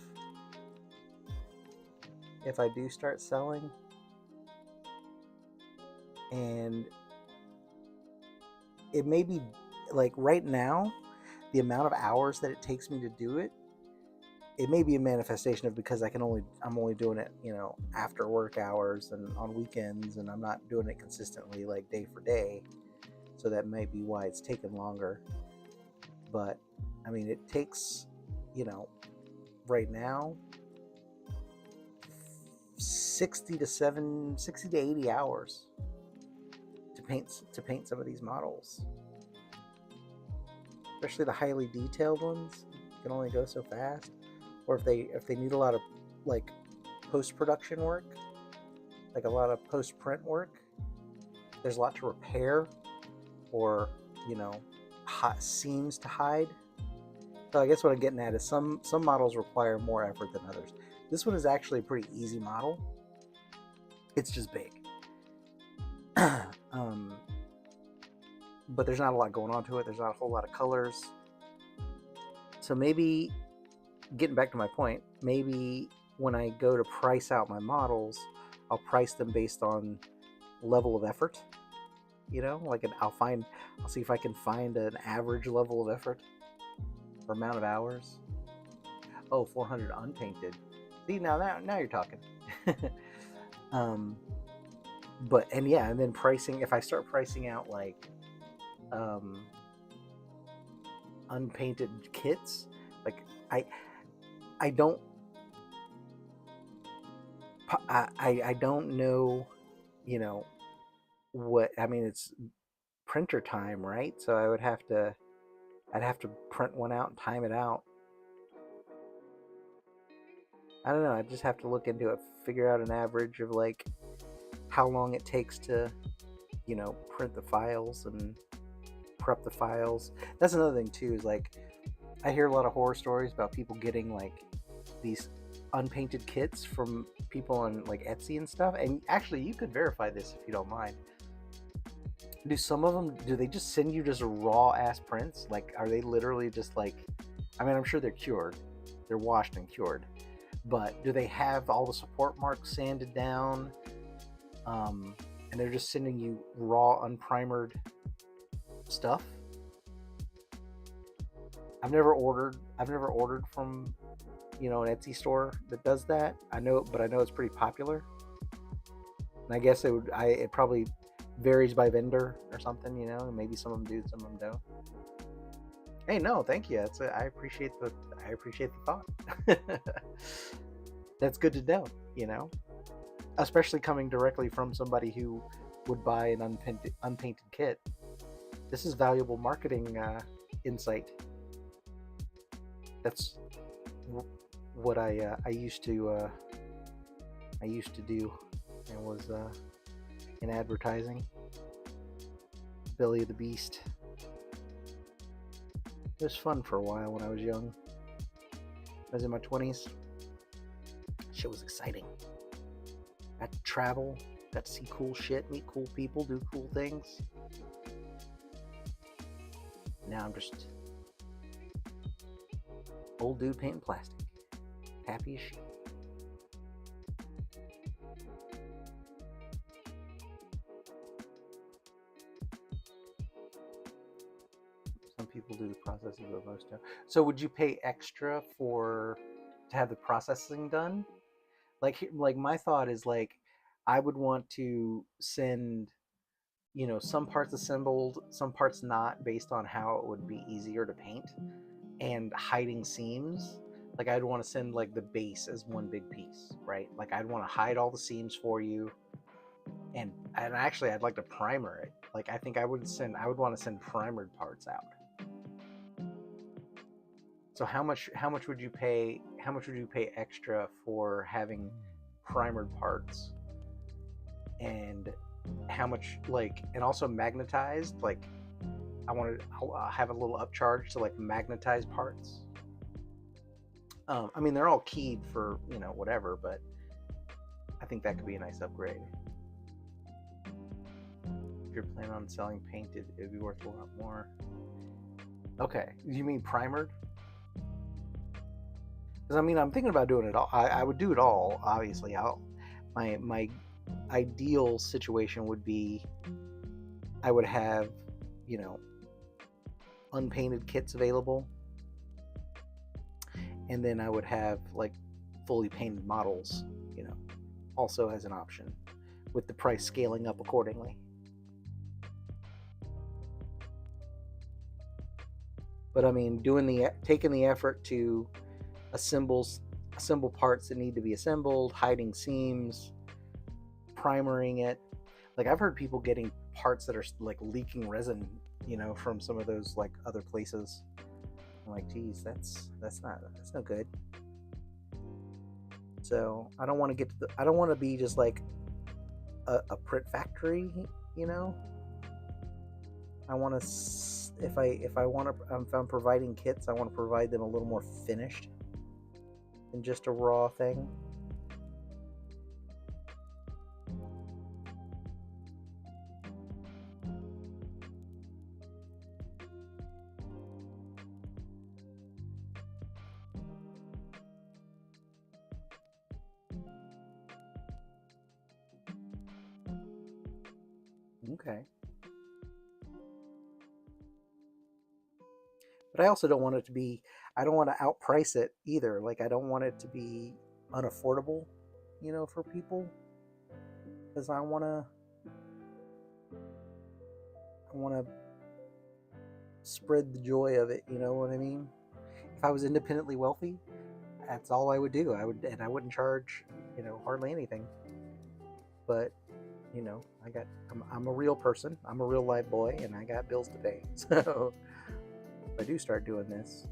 if I do start selling, and it may be like right now, the amount of hours that it takes me to do it, it may be a manifestation of because I'm only doing it, after work hours and on weekends, and I'm not doing it consistently like day for day. So that might be why it's taken longer. But I mean, it takes, right now 60 to 80 hours to paint some of these models, especially the highly detailed ones. Can only go so fast. Or if they need a lot of like post-production work, like a lot of post-print work, there's a lot to repair, or hot seams to hide. So I guess what I'm getting at is some models require more effort than others. This one is actually a pretty easy model. It's just big. But there's not a lot going on to it. There's not a whole lot of colors. So maybe, getting back to my point, maybe when I go to price out my models, I'll price them based on level of effort. I'll see if I can find an average level of effort or amount of hours. Oh, 400 unpainted. See, now you're talking. And then pricing, if I start pricing out like unpainted kits, like I don't know, what I mean. It's printer time, right? So I'd have to print one out and time it out. I don't know. I just have to look into it, figure out an average of like how long it takes to, print the files and prep the files. That's another thing too, is like I hear a lot of horror stories about people getting like these unpainted kits from people on like Etsy and stuff. And actually, you could verify this if you don't mind. Do they just send you just raw ass prints? Like, are they literally just like, I mean, I'm sure they're cured, they're washed and cured, but do they have all the support marks sanded down? And they're just sending you raw, unprimered stuff? I've never ordered from, an Etsy store that does that. I know it's pretty popular. And I guess it probably varies by vendor or something, maybe some of them do, some of them don't. Hey, no, thank you. I appreciate the thought. That's good to know, especially coming directly from somebody who would buy an unpainted kit. This is valuable marketing insight. That's what I used to do, and was in advertising. Belly of the Beast. It was fun for a while when I was young. I was in my 20s. Shit was exciting. Got to travel, got to see cool shit, meet cool people, do cool things. Now I'm just old dude painting plastic. Happy as shit. Some people do the processing, but most don't. So would you pay extra to have the processing done? Like my thought is like, I would want to send, some parts assembled, some parts not, based on how it would be easier to paint, and hiding seams. Like I'd want to send like the base as one big piece, right? Like I'd want to hide all the seams for you, and actually I'd like to primer it. Like I think I would want to send primered parts out. So how much would you pay? How much would you pay extra for having primered parts? And how much, like, and also magnetized? Like, I'll have a little upcharge to like magnetize parts. I mean, they're all keyed for whatever, but I think that could be a nice upgrade. you're planning on selling painted, it would be worth a lot more. Okay, you mean primered? Because I mean, I'm thinking about doing it all. I would do it all, obviously. My ideal situation would be I would have, you know, unpainted kits available, and then I would have like fully painted models, you know, also as an option, with the price scaling up accordingly. But I mean, taking the effort to assemble parts that need to be assembled, hiding seams, primering it. Like I've heard people getting parts that are like leaking resin, you know, from some of those like other places. I'm like, geez, that's no good. So I don't want to I don't want to be just like a print factory, you know. I want to, if I'm providing kits, I want to provide them a little more finished than just a raw thing. Okay. But I also don't want it to be, I don't want to outprice it either. Like I don't want it to be unaffordable, you know, for people. Because I want to spread the joy of it, you know what I mean? If I was independently wealthy, that's all I would do. I wouldn't charge, you know, hardly anything. But you know, I'm a real person. I'm a real live boy, and I got bills to pay. So if I do start doing this,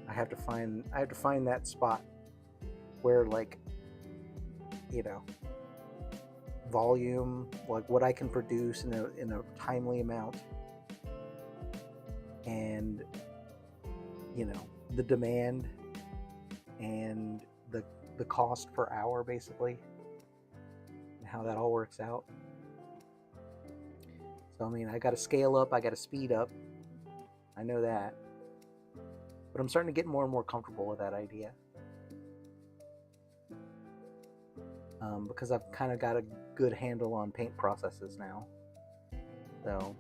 I have to find that spot where, like, you know, volume, like what I can produce in a timely amount, and you know, the demand and the cost per hour, basically, and how that all works out. So I mean, I got to scale up, I got to speed up. I know that, but I'm starting to get more and more comfortable with that idea, because I've kind of got a good handle on paint processes now. So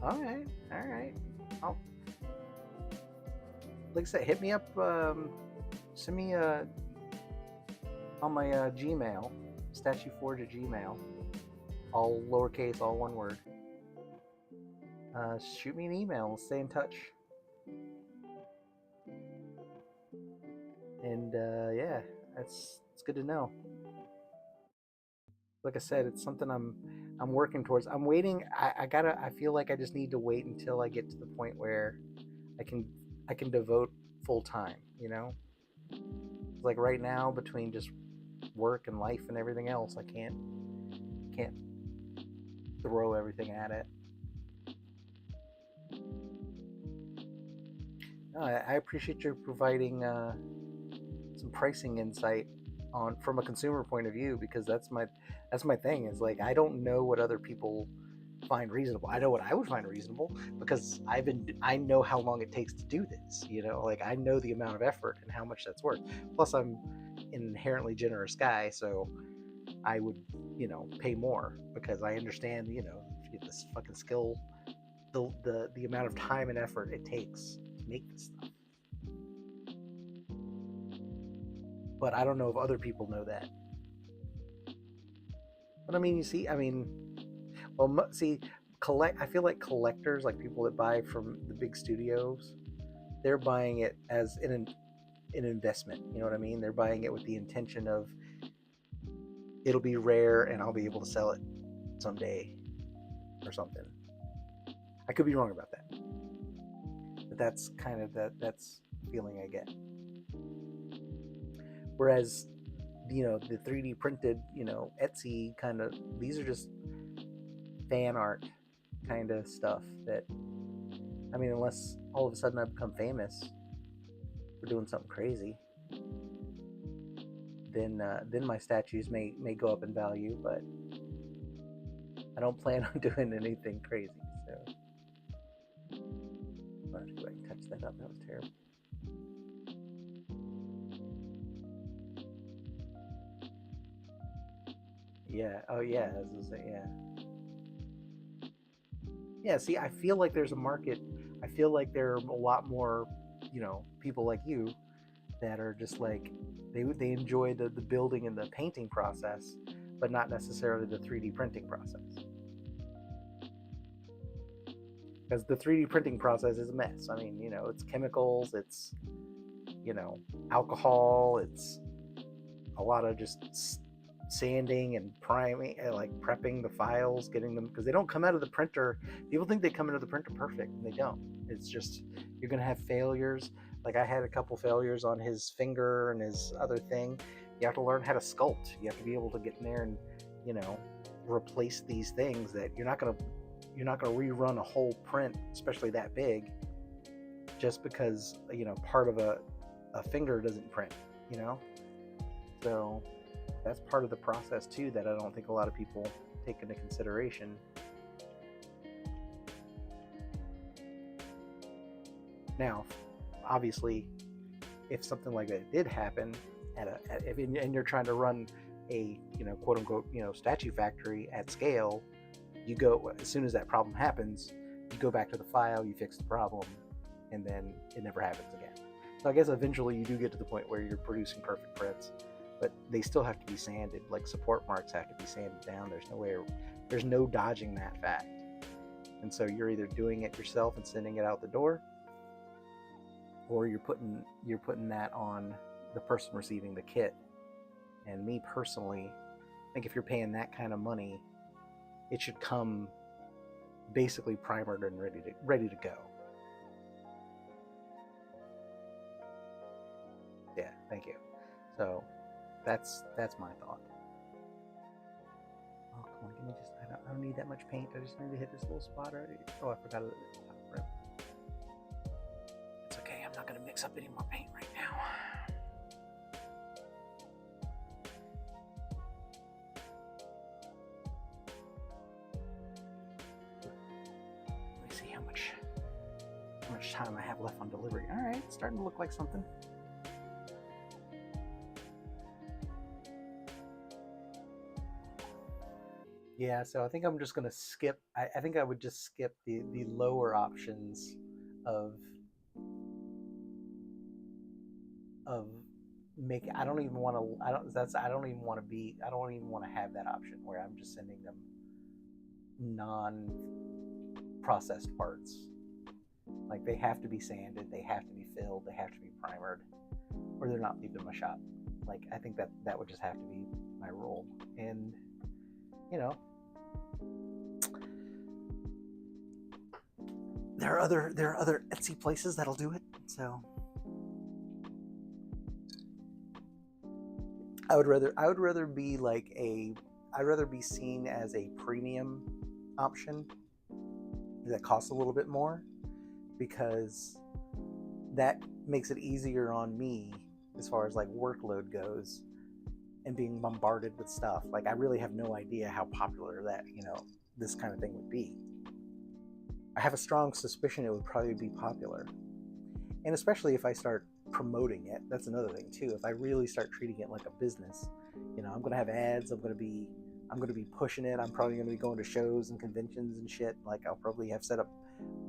all right. I'll, like I said, hit me up. Send me on my Gmail, StatueForge at Gmail, all lowercase, all one word. Shoot me an email. We'll stay in touch. And yeah, it's good to know. Like I said, it's something I'm working towards. I'm waiting. I feel like I just need to wait until I get to the point where I can devote full time, you know? Like right now, between just work and life and everything else, I can't throw everything at it. No, I appreciate you providing some pricing insight on from a consumer point of view, because that's my thing. Is like, I don't know what other people find reasonable. I know what I would find reasonable, because I know how long it takes to do this, you know, like I know the amount of effort and how much that's worth. Plus I'm an inherently generous guy, so I would, you know, pay more, because I understand, you know, if you get this fucking skill, the amount of time and effort it takes to make this stuff. But I don't know if other people know that. But I mean, you see, I mean, well, see, I feel like collectors, like people that buy from the big studios, they're buying it as an investment. You know what I mean? They're buying it with the intention of it'll be rare and I'll be able to sell it someday or something. I could be wrong about that, but that's kind of that's the feeling I get. Whereas, you know, the 3D printed, you know, Etsy kind of, these are just fan art kind of stuff that, I mean, unless all of a sudden I become famous for doing something crazy, then my statues may go up in value, but I don't plan on doing anything crazy. So I have to go ahead and touch that up. That was terrible. Yeah. Oh yeah. As I say, yeah. Yeah. See, I feel like there's a market. I feel like there are a lot more, people like you that are just like they enjoy the building and the painting process, but not necessarily the 3D printing process. Because the 3D printing process is a mess. I mean, it's chemicals, it's alcohol, it's a lot of just sanding and priming, like prepping the files, getting them, because they don't come out of the printer. People think they come out of the printer perfect, and they don't. It's just, you're gonna have failures. Like I had a couple failures on his finger and his other thing. You have to learn how to sculpt. You have to be able to get in there and replace these things that you're not gonna rerun a whole print, especially that big, just because part of a finger doesn't print. So that's part of the process too that I don't think a lot of people take into consideration. Now, obviously, if something like that did happen and you're trying to run a quote unquote statue factory at scale, you go, as soon as that problem happens, you go back to the file, you fix the problem, and then it never happens again. So I guess eventually you do get to the point where you're producing perfect prints, but they still have to be sanded. Like support marks have to be sanded down. There's no dodging that fact. And so you're either doing it yourself and sending it out the door, or you're putting that on the person receiving the kit. And me personally, I think if you're paying that kind of money, it should come basically primered and ready to go. Yeah, thank you. So that's my thought. Oh, come on, give me just, I don't need that much paint. I just need to hit this little spot already. Oh, I forgot it. It's okay, I'm not gonna mix up any more paint right now. Let me see how much time I have left on delivery. All right, it's starting to look like something. Yeah, so I think I'm just gonna skip. I think I would just skip the lower options of of make. I don't even want to. I don't even want to be. I don't even want to have that option where I'm just sending them non-processed parts. Like they have to be sanded, they have to be filled, they have to be primered, or they're not leaving my shop. Like I think that would just have to be my rule. And there are other Etsy places that'll do it. So I would rather be I'd rather be seen as a premium option that costs a little bit more, because that makes it easier on me as far as like workload goes and being bombarded with stuff. Like I really have no idea how popular that this kind of thing would be. I have a strong suspicion it would probably be popular, and especially if I start promoting it. That's another thing too. If I really start treating it like a business, I'm gonna have ads. I'm gonna be pushing it. I'm probably gonna be going to shows and conventions and shit. Like I'll probably have set up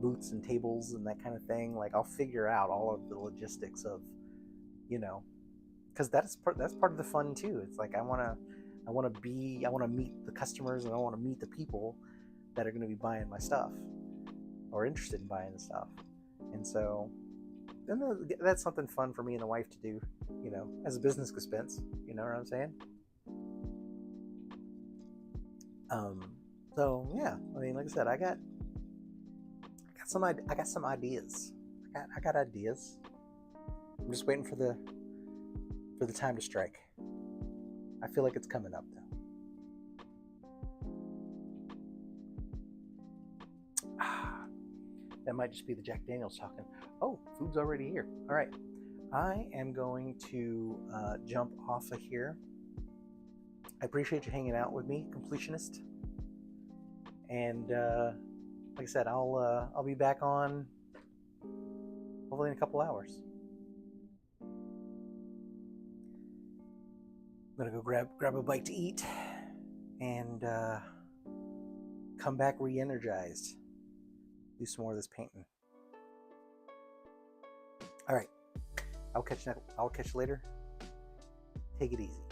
booths and tables and that kind of thing. Like I'll figure out all of the logistics of, because that's part of the fun too. It's like I want to meet the customers, and I want to meet the people that are going to be buying my stuff or interested in buying the stuff. And so then that's something fun for me and the wife to do, as a business expense. You know what I'm saying? So yeah, I mean, like I said, I got some ideas. I got ideas. I'm just waiting for the time to strike. I feel like it's coming up though. That might just be the Jack Daniels talking. Oh, food's already here. All right. I am going to jump off of here. I appreciate you hanging out with me, completionist. And like I said, I'll be back on hopefully in a couple hours. I'm gonna go grab a bite to eat and come back re-energized. Do some more of this painting. All right, I'll catch you later. Take it easy.